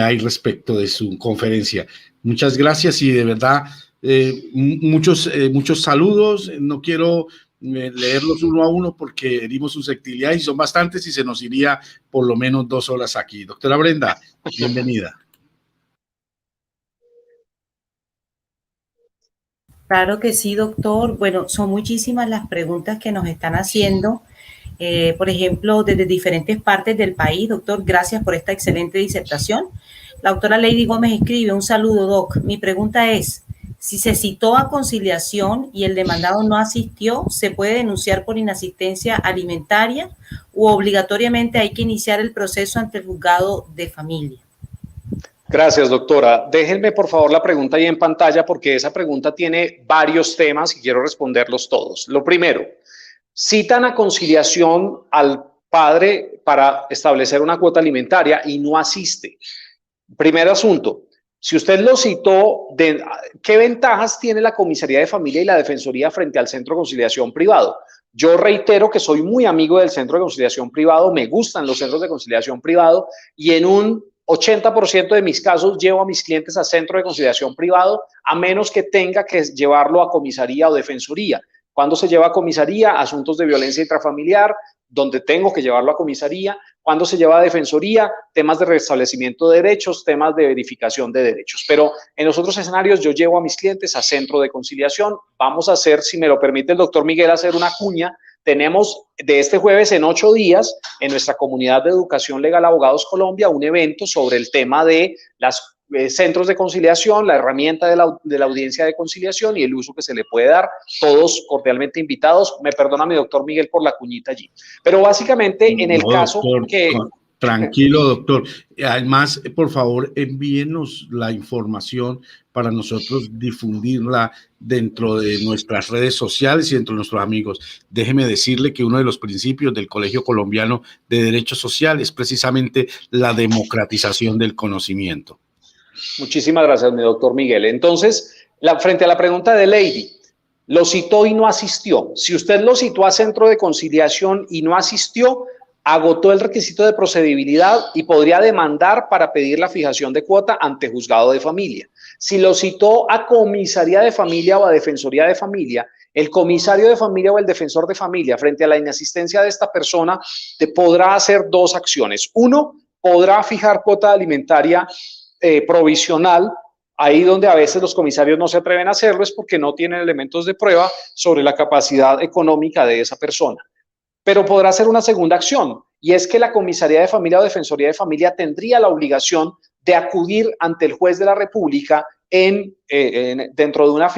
hay respecto de su conferencia. Muchas gracias y de verdad muchos saludos. No quiero leerlos uno a uno porque herimos susceptibilidad y son bastantes y se nos iría por lo menos 2 horas aquí. Doctora Brenda, bienvenida. Claro que sí, doctor. Bueno, son muchísimas las preguntas que nos están haciendo. Por ejemplo, desde diferentes partes del país. Doctor, gracias por esta excelente disertación. La doctora Lady Gómez escribe, un saludo, doc. Mi pregunta es, si se citó a conciliación y el demandado no asistió, ¿se puede denunciar por inasistencia alimentaria o obligatoriamente hay que iniciar el proceso ante el juzgado de familia? Gracias, doctora. Déjenme, por favor, la pregunta ahí en pantalla porque esa pregunta tiene varios temas y quiero responderlos todos. Lo primero, citan a conciliación al padre para establecer una cuota alimentaria y no asiste. Primer asunto, si usted lo citó, ¿qué ventajas tiene la Comisaría de Familia y la Defensoría frente al Centro de Conciliación Privado? Yo reitero que soy muy amigo del Centro de Conciliación Privado, me gustan los centros de conciliación privado y en un 80% de mis casos llevo a mis clientes a centro de conciliación privado, a menos que tenga que llevarlo a comisaría o defensoría. ¿Cuándo se lleva a comisaría? Asuntos de violencia intrafamiliar, donde tengo que llevarlo a comisaría. ¿Cuándo se lleva a defensoría? Temas de restablecimiento de derechos, temas de verificación de derechos. Pero en los otros escenarios yo llevo a mis clientes a centro de conciliación. Vamos a hacer, si me lo permite el doctor Miguel, hacer una cuña. Tenemos de este jueves en 8 días en nuestra comunidad de educación legal Abogados Colombia un evento sobre el tema de las centros de conciliación, la herramienta de la audiencia de conciliación y el uso que se le puede dar. Todos cordialmente invitados. Me perdona mi doctor Miguel por la cuñita allí. Pero básicamente en el caso doctor, que... Tranquilo, doctor. Además, por favor, envíenos la información para nosotros difundirla dentro de nuestras redes sociales y dentro de nuestros amigos. Déjeme decirle que uno de los principios del Colegio Colombiano de Derecho Social es precisamente la democratización del conocimiento. Muchísimas gracias, mi doctor Miguel. Entonces, frente a la pregunta de Lady, lo citó y no asistió. Si usted lo citó a centro de conciliación y no asistió, agotó el requisito de procedibilidad y podría demandar para pedir la fijación de cuota ante juzgado de familia. Si lo citó a comisaría de familia o a defensoría de familia, el comisario de familia o el defensor de familia, frente a la inasistencia de esta persona, podrá hacer 2 acciones. Uno, podrá fijar cuota alimentaria provisional. Ahí donde a veces los comisarios no se atreven a hacerlo es porque no tienen elementos de prueba sobre la capacidad económica de esa persona. Pero podrá hacer una segunda acción, y es que la comisaría de familia o defensoría de familia tendría la obligación de acudir ante el juez de la República dentro de una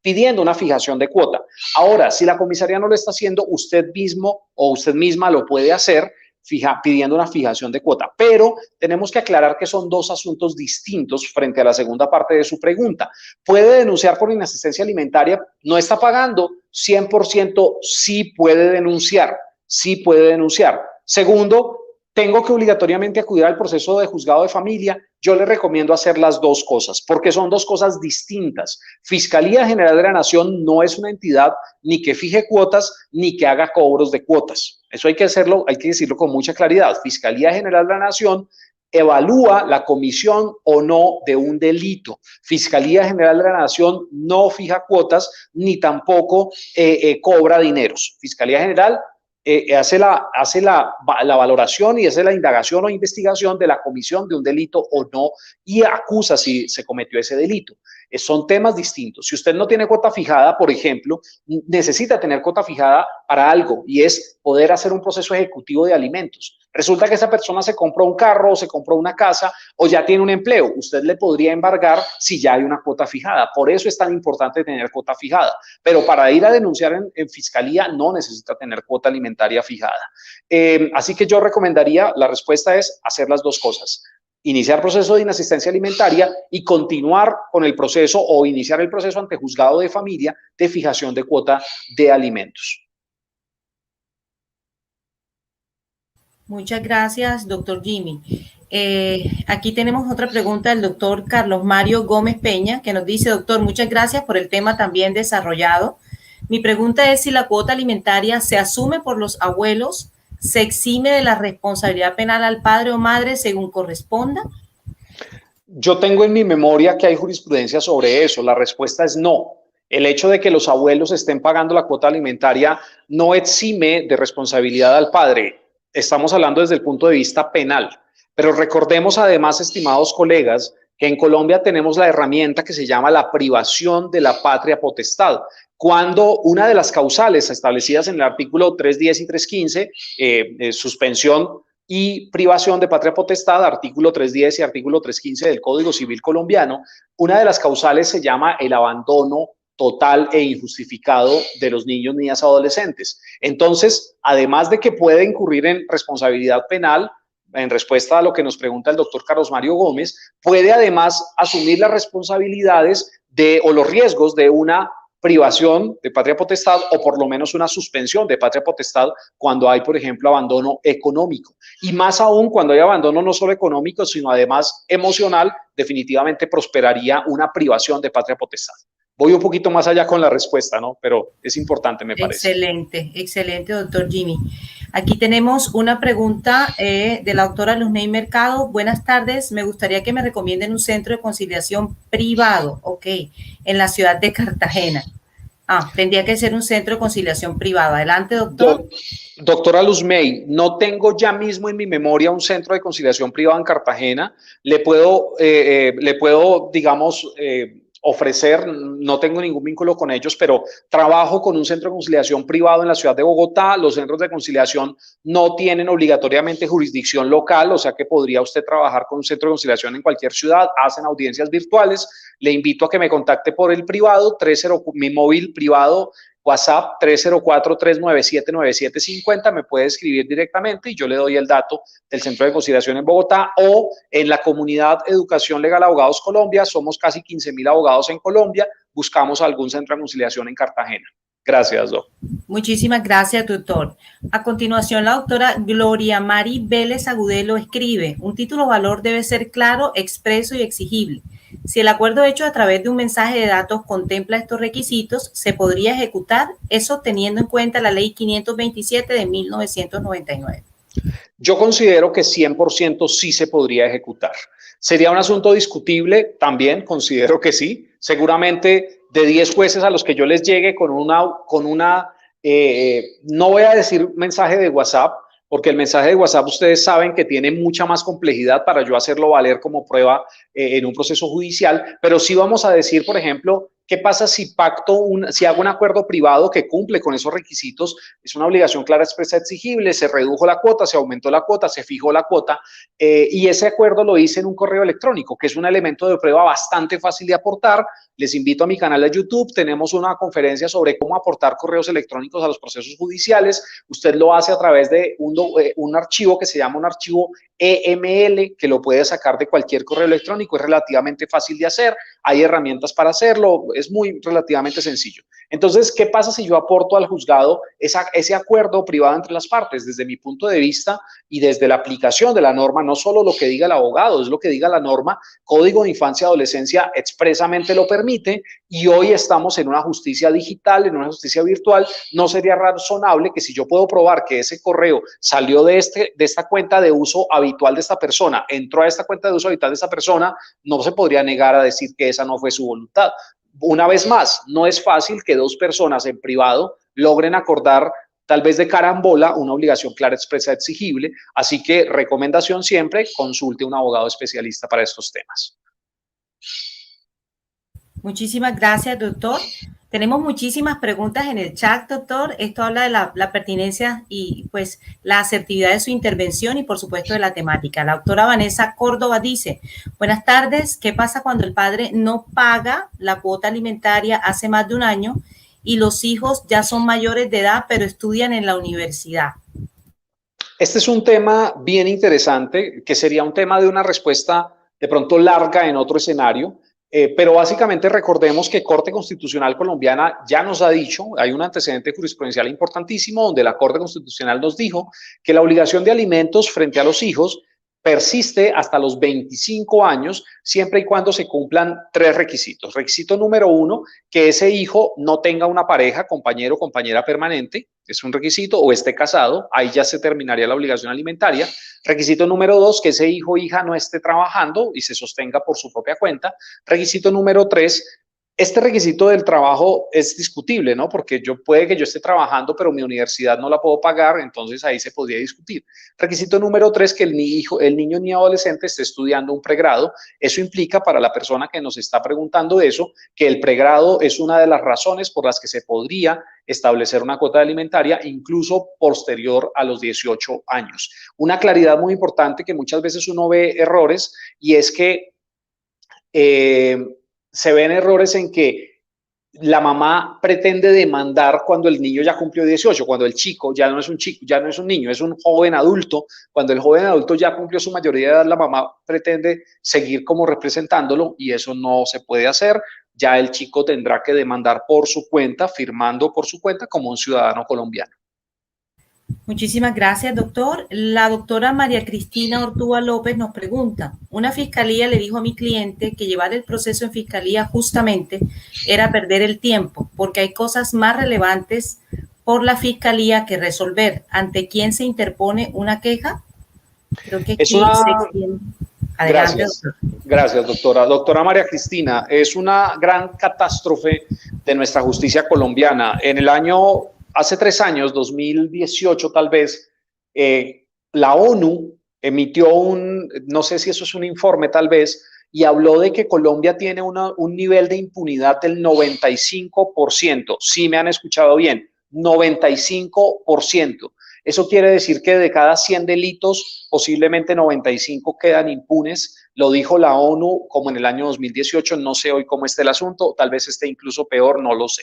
pidiendo una fijación de cuota. Ahora, si la comisaría no lo está haciendo, usted mismo o usted misma lo puede hacer pidiendo una fijación de cuota. Pero tenemos que aclarar que son dos asuntos distintos frente a la segunda parte de su pregunta. ¿Puede denunciar por inasistencia alimentaria? No está pagando, 100% sí puede denunciar, sí puede denunciar. Segundo, tengo que obligatoriamente acudir al proceso de juzgado de familia. Yo le recomiendo hacer las dos cosas, porque son dos cosas distintas. Fiscalía General de la Nación no es una entidad ni que fije cuotas, ni que haga cobros de cuotas. Eso hay que hacerlo, hay que decirlo con mucha claridad. Fiscalía General de la Nación evalúa la comisión o no de un delito. Fiscalía General de la Nación no fija cuotas, ni tampoco cobra dineros. Fiscalía General hace la valoración y hace la indagación o investigación de la comisión de un delito o no y acusa si se cometió ese delito. Son temas distintos. Si usted no tiene cuota fijada, por ejemplo, necesita tener cuota fijada para algo y es poder hacer un proceso ejecutivo de alimentos. Resulta que esa persona se compró un carro o se compró una casa o ya tiene un empleo. Usted le podría embargar si ya hay una cuota fijada. Por eso es tan importante tener cuota fijada. Pero para ir a denunciar en fiscalía no necesita tener cuota alimentaria fijada. Así que yo recomendaría, la respuesta es hacer las dos cosas. Iniciar proceso de inasistencia alimentaria y continuar con el proceso o iniciar el proceso ante juzgado de familia de fijación de cuota de alimentos. Muchas gracias, doctor Jimmy. Aquí tenemos otra pregunta del doctor Carlos Mario Gómez Peña, que nos dice: doctor, muchas gracias por el tema también desarrollado. Mi pregunta es si la cuota alimentaria se asume por los abuelos, se exime de la responsabilidad penal al padre o madre según corresponda. Yo tengo en mi memoria que hay jurisprudencia sobre eso. La respuesta es no. El hecho de que los abuelos estén pagando la cuota alimentaria no exime de responsabilidad al padre. Estamos hablando desde el punto de vista penal. Pero recordemos además, estimados colegas, que en Colombia tenemos la herramienta que se llama la privación de la patria potestad. Cuando una de las causales establecidas en el artículo 310 y 315, suspensión y privación de patria potestad, artículo 310 y artículo 315 del Código Civil colombiano, una de las causales se llama el abandono total e injustificado de los niños, niñas, adolescentes. Entonces, además de que puede incurrir en responsabilidad penal, en respuesta a lo que nos pregunta el doctor Carlos Mario Gómez, puede además asumir las responsabilidades o los riesgos de una privación de patria potestad o por lo menos una suspensión de patria potestad cuando hay, por ejemplo, abandono económico. Y más aún cuando hay abandono no solo económico, sino además emocional, definitivamente prosperaría una privación de patria potestad. Voy un poquito más allá con la respuesta, ¿no? Pero es importante, me parece. Excelente, excelente, doctor Jimmy. Aquí tenemos una pregunta de la doctora Luzney Mercado. Buenas tardes, me gustaría que me recomienden un centro de conciliación privado, en la ciudad de Cartagena. Tendría que ser un centro de conciliación privado. Adelante, doctor. Doctora Luzmey, no tengo ya mismo en mi memoria un centro de conciliación privado en Cartagena. Le puedo digamos, ofrecer, no tengo ningún vínculo con ellos, pero trabajo con un centro de conciliación privado en la ciudad de Bogotá. Los centros de conciliación no tienen obligatoriamente jurisdicción local, o sea que podría usted trabajar con un centro de conciliación en cualquier ciudad, hacen audiencias virtuales. Le invito a que me contacte por el privado, mi móvil privado, WhatsApp 304-397-9750, me puede escribir directamente y yo le doy el dato del Centro de Conciliación en Bogotá o en la comunidad Educación Legal Abogados Colombia. Somos casi 15.000 abogados en Colombia, buscamos algún centro de conciliación en Cartagena. Gracias, doctor. Muchísimas gracias, doctor. A continuación, la doctora Gloria Mari Vélez Agudelo escribe: un título valor debe ser claro, expreso y exigible. Si el acuerdo hecho a través de un mensaje de datos contempla estos requisitos, se podría ejecutar, eso teniendo en cuenta la ley 527 de 1999. Yo considero que 100% sí se podría ejecutar. ¿Sería un asunto discutible? También considero que sí. Seguramente de 10 jueces a los que yo les llegue con no voy a decir mensaje de WhatsApp, porque el mensaje de WhatsApp ustedes saben que tiene mucha más complejidad para yo hacerlo valer como prueba en un proceso judicial, pero sí vamos a decir, por ejemplo, ¿qué pasa si si hago un acuerdo privado que cumple con esos requisitos? Es una obligación clara, expresa, exigible, se redujo la cuota, se aumentó la cuota, se fijó la cuota, y ese acuerdo lo hice en un correo electrónico, que es un elemento de prueba bastante fácil de aportar. Les invito a mi canal de YouTube, tenemos una conferencia sobre cómo aportar correos electrónicos a los procesos judiciales. Usted lo hace a través de un archivo que se llama un archivo EML, que lo puede sacar de cualquier correo electrónico, es relativamente fácil de hacer, hay herramientas para hacerlo, es muy relativamente sencillo. Entonces, ¿qué pasa si yo aporto al juzgado ese acuerdo privado entre las partes? Desde mi punto de vista y desde la aplicación de la norma, no solo lo que diga el abogado, es lo que diga la norma. Código de Infancia y Adolescencia expresamente lo permite, y hoy estamos en una justicia digital, en una justicia virtual. No sería razonable que, si yo puedo probar que ese correo salió de esta cuenta de uso habitual de esta persona, entró a esta cuenta de uso habitual de esta persona, no se podría negar a decir que esa no fue su voluntad. Una vez más, no es fácil que dos personas en privado logren acordar, tal vez de carambola, una obligación clara, expresa, exigible. Así que, recomendación siempre, consulte a un abogado especialista para estos temas. Muchísimas gracias, doctor. Tenemos muchísimas preguntas en el chat, doctor. Esto habla de la pertinencia y pues la asertividad de su intervención y por supuesto de la temática. La doctora Vanessa Córdoba dice: buenas tardes, ¿qué pasa cuando el padre no paga la cuota alimentaria hace más de un año y los hijos ya son mayores de edad pero estudian en la universidad? Este es un tema bien interesante, que sería un tema de una respuesta de pronto larga en otro escenario. Pero básicamente recordemos que Corte Constitucional colombiana ya nos ha dicho, hay un antecedente jurisprudencial importantísimo donde la Corte Constitucional nos dijo que la obligación de alimentos frente a los hijos persiste hasta los 25 años, siempre y cuando se cumplan 3 requisitos. Requisito número 1, que ese hijo no tenga una pareja, compañero o compañera permanente, es un requisito, o esté casado, ahí ya se terminaría la obligación alimentaria. Requisito número 2, que ese hijo o hija no esté trabajando y se sostenga por su propia cuenta. Requisito número 3, este requisito del trabajo es discutible, ¿no? Porque puede que yo esté trabajando, pero mi universidad no la puedo pagar, entonces ahí se podría discutir. Requisito número 3, que el niño ni adolescente esté estudiando un pregrado. Eso implica, para la persona que nos está preguntando eso, que el pregrado es una de las razones por las que se podría establecer una cuota alimentaria, incluso posterior a los 18 años. Una claridad muy importante, que muchas veces uno ve errores, y es que se ven errores en que la mamá pretende demandar cuando el niño ya cumplió 18, cuando el chico ya no es un chico, ya no es un niño, es un joven adulto. Cuando el joven adulto ya cumplió su mayoría de edad, la mamá pretende seguir como representándolo, y eso no se puede hacer. Ya el chico tendrá que demandar por su cuenta, firmando por su cuenta como un ciudadano colombiano. Muchísimas gracias, doctor. La doctora María Cristina Ortúa López nos pregunta: una fiscalía le dijo a mi cliente que llevar el proceso en fiscalía justamente era perder el tiempo, porque hay cosas más relevantes por la fiscalía que resolver. ¿Ante quién se interpone una queja? Creo que aquí Adelante, doctor. Gracias, doctora. Doctora María Cristina, es una gran catástrofe de nuestra justicia colombiana. Hace 3 años, 2018 tal vez, la ONU emitió no sé si eso es un informe tal vez, y habló de que Colombia tiene un nivel de impunidad del 95%. Sí, me han escuchado bien, 95%. Eso quiere decir que de cada 100 delitos, posiblemente 95 quedan impunes. Lo dijo la ONU como en el año 2018. No sé hoy cómo esté el asunto, tal vez esté incluso peor, no lo sé.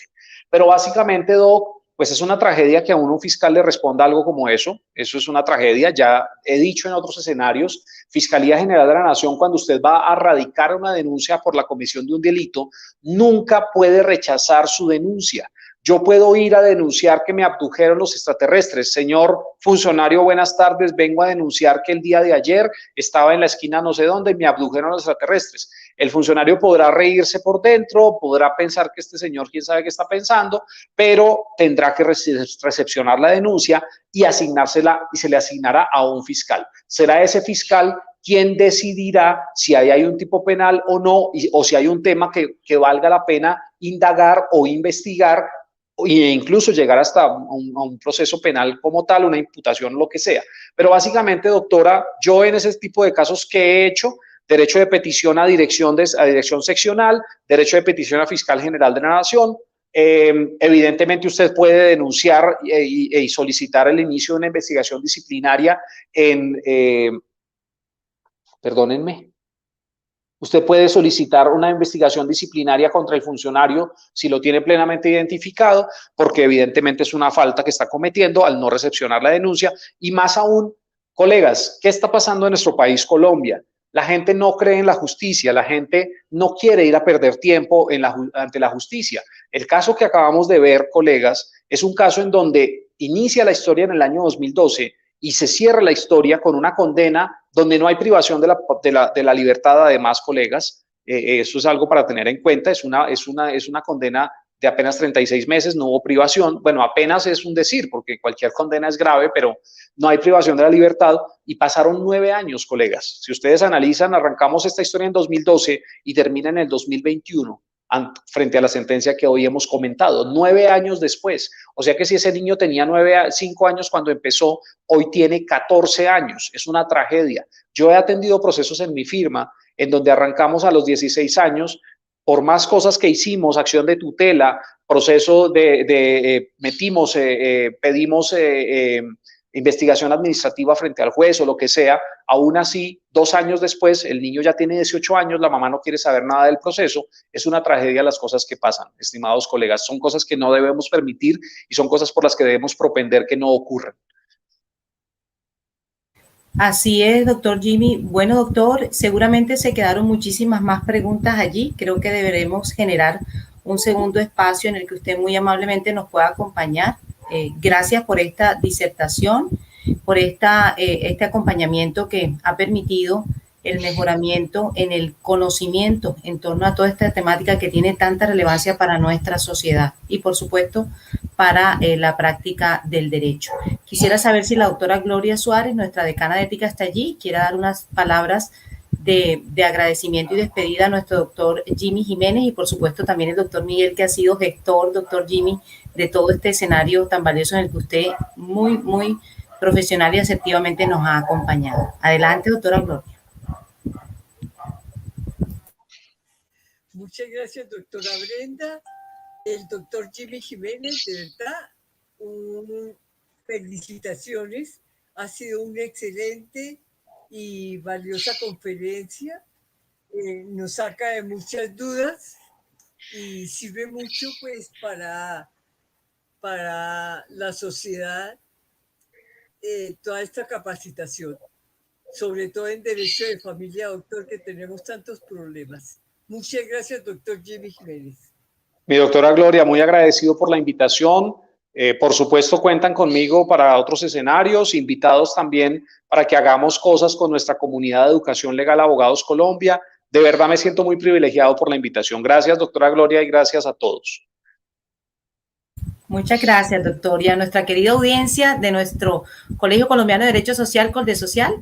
Pero básicamente, Doc, pues es una tragedia que a un fiscal le responda algo como eso. Eso es una tragedia. Ya he dicho en otros escenarios, Fiscalía General de la Nación, cuando usted va a radicar una denuncia por la comisión de un delito, nunca puede rechazar su denuncia. Yo puedo ir a denunciar que me abdujeron los extraterrestres. Señor funcionario, buenas tardes, vengo a denunciar que el día de ayer estaba en la esquina no sé dónde y me abdujeron los extraterrestres. El funcionario podrá reírse por dentro, podrá pensar que este señor quién sabe qué está pensando, pero tendrá que recepcionar la denuncia y asignársela, y se le asignará a un fiscal. Será ese fiscal quien decidirá si hay un tipo penal o no, o si hay un tema que valga la pena indagar o investigar, e incluso llegar hasta un proceso penal como tal, una imputación, lo que sea. Pero básicamente, doctora, yo en ese tipo de casos que he hecho, derecho de petición a dirección seccional, derecho de petición a fiscal general de la Nación. Evidentemente usted puede denunciar y solicitar el inicio de una investigación disciplinaria perdónenme. Usted puede solicitar una investigación disciplinaria contra el funcionario si lo tiene plenamente identificado, porque evidentemente es una falta que está cometiendo al no recepcionar la denuncia. Y más aún, colegas, ¿qué está pasando en nuestro país, Colombia? La gente no cree en la justicia, la gente no quiere ir a perder tiempo ante la justicia. El caso que acabamos de ver, colegas, es un caso en donde inicia la historia en el año 2012 y se cierra la historia con una condena donde no hay privación de la libertad, además, colegas. Eso es algo para tener en cuenta. Es una condena de apenas 36 meses, no hubo privación. Bueno, apenas es un decir, porque cualquier condena es grave, pero no hay privación de la libertad y pasaron 9 años, colegas. Si ustedes analizan, arrancamos esta historia en 2012 y termina en el 2021 frente a la sentencia que hoy hemos comentado, 9 años después. O sea que si ese niño tenía 5 años cuando empezó, hoy tiene 14 años. Es una tragedia. Yo he atendido procesos en mi firma en donde arrancamos a los 16 años, por más cosas que hicimos, acción de tutela, proceso pedimos investigación administrativa frente al juez o lo que sea, aún así, 2 años después, el niño ya tiene 18 años, la mamá no quiere saber nada del proceso. Es una tragedia las cosas que pasan, estimados colegas. Son cosas que no debemos permitir y son cosas por las que debemos propender que no ocurran. Así es, doctor Jimmy. Bueno, doctor, seguramente se quedaron muchísimas más preguntas allí. Creo que deberemos generar un segundo espacio en el que usted muy amablemente nos pueda acompañar. Gracias por esta disertación, por este acompañamiento que ha permitido el mejoramiento en el conocimiento en torno a toda esta temática que tiene tanta relevancia para nuestra sociedad y, por supuesto, para la práctica del derecho. Quisiera saber si la doctora Gloria Suárez, nuestra decana de ética, está allí, quiera dar unas palabras de agradecimiento y despedida a nuestro doctor Jimmy Jiménez y, por supuesto, también el doctor Miguel, que ha sido gestor, doctor Jimmy, de todo este escenario tan valioso en el que usted muy, muy profesional y asertivamente nos ha acompañado. Adelante, doctora Gloria. Muchas gracias, doctora Brenda. El doctor Jimmy Jiménez, de verdad, felicitaciones. Ha sido una excelente y valiosa conferencia. Nos saca de muchas dudas y sirve mucho pues para la sociedad toda esta capacitación, sobre todo en derecho de familia, doctor, que tenemos tantos problemas. Muchas gracias, doctor Jimmy Jiménez. Mi doctora Gloria, muy agradecido por la invitación. Por supuesto, cuentan conmigo para otros escenarios, invitados también para que hagamos cosas con nuestra comunidad de Educación Legal Abogados Colombia. De verdad me siento muy privilegiado por la invitación. Gracias, doctora Gloria, y gracias a todos. Muchas gracias, doctor. Y a nuestra querida audiencia de nuestro Colegio Colombiano de Derecho Social, Coldesocial,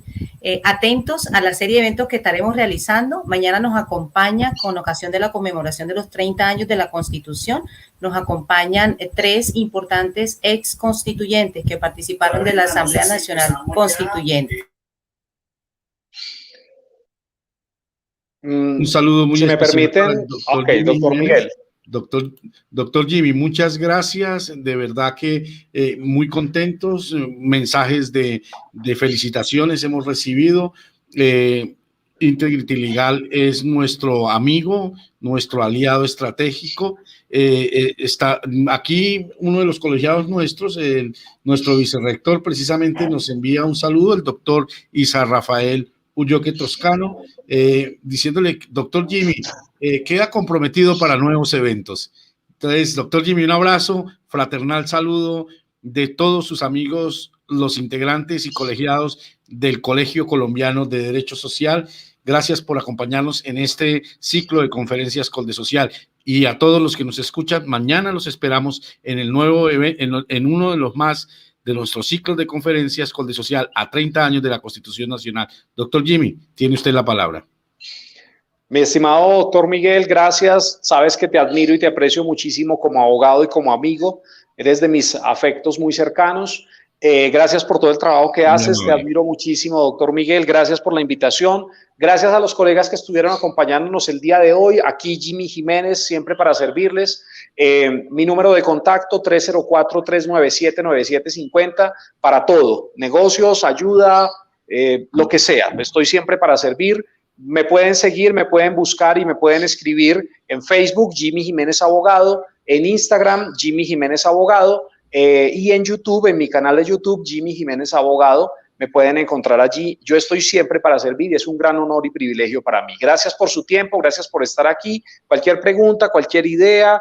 atentos a la serie de eventos que estaremos realizando. Mañana nos acompaña, con ocasión de la conmemoración de los 30 años de la Constitución, nos acompañan 3 importantes ex constituyentes que participaron de la Asamblea Nacional Constituyente. Un saludo muy especial. Si me permiten, doctor Miguel. Doctor Jimmy, muchas gracias, de verdad que muy contentos, mensajes de felicitaciones hemos recibido. Integrity Legal es nuestro amigo, nuestro aliado estratégico. Está aquí uno de los colegiados nuestros, nuestro vicerrector precisamente nos envía un saludo, el doctor Isa Rafael Ulloque Toscano, diciéndole, doctor Jimmy, queda comprometido para nuevos eventos. Entonces, doctor Jimmy, un abrazo, fraternal saludo de todos sus amigos, los integrantes y colegiados del Colegio Colombiano de Derecho Social. Gracias por acompañarnos en este ciclo de conferencias Coldesocial. Y a todos los que nos escuchan, mañana los esperamos en el nuevo evento, en uno de los más de nuestros ciclos de conferencias Coldesocial a 30 años de la Constitución Nacional. Doctor Jimmy, tiene usted la palabra. Mi estimado doctor Miguel, gracias. Sabes que te admiro y te aprecio muchísimo como abogado y como amigo. Eres de mis afectos muy cercanos. Gracias por todo el trabajo que haces, te amable. admiro muchísimo, doctor Miguel, gracias por la invitación, gracias a los colegas que estuvieron acompañándonos el día de hoy, aquí Jimmy Jiménez, siempre para servirles. Mi número de contacto 304-397-9750 para todo, negocios, ayuda, lo que sea, estoy siempre para servir. Me pueden seguir, me pueden buscar y me pueden escribir en Facebook, Jimmy Jiménez Abogado, en Instagram, Jimmy Jiménez Abogado, y en YouTube, en mi canal de YouTube, Jimmy Jiménez Abogado, me pueden encontrar allí. Yo estoy siempre para servir y es un gran honor y privilegio para mí. Gracias por su tiempo, gracias por estar aquí. Cualquier pregunta, cualquier idea,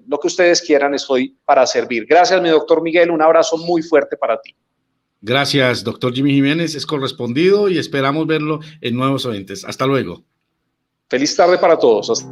lo que ustedes quieran, estoy para servir. Gracias, mi doctor Miguel, un abrazo muy fuerte para ti. Gracias, doctor Jimmy Jiménez, es correspondido y esperamos verlo en nuevos eventos. Hasta luego. Feliz tarde para todos.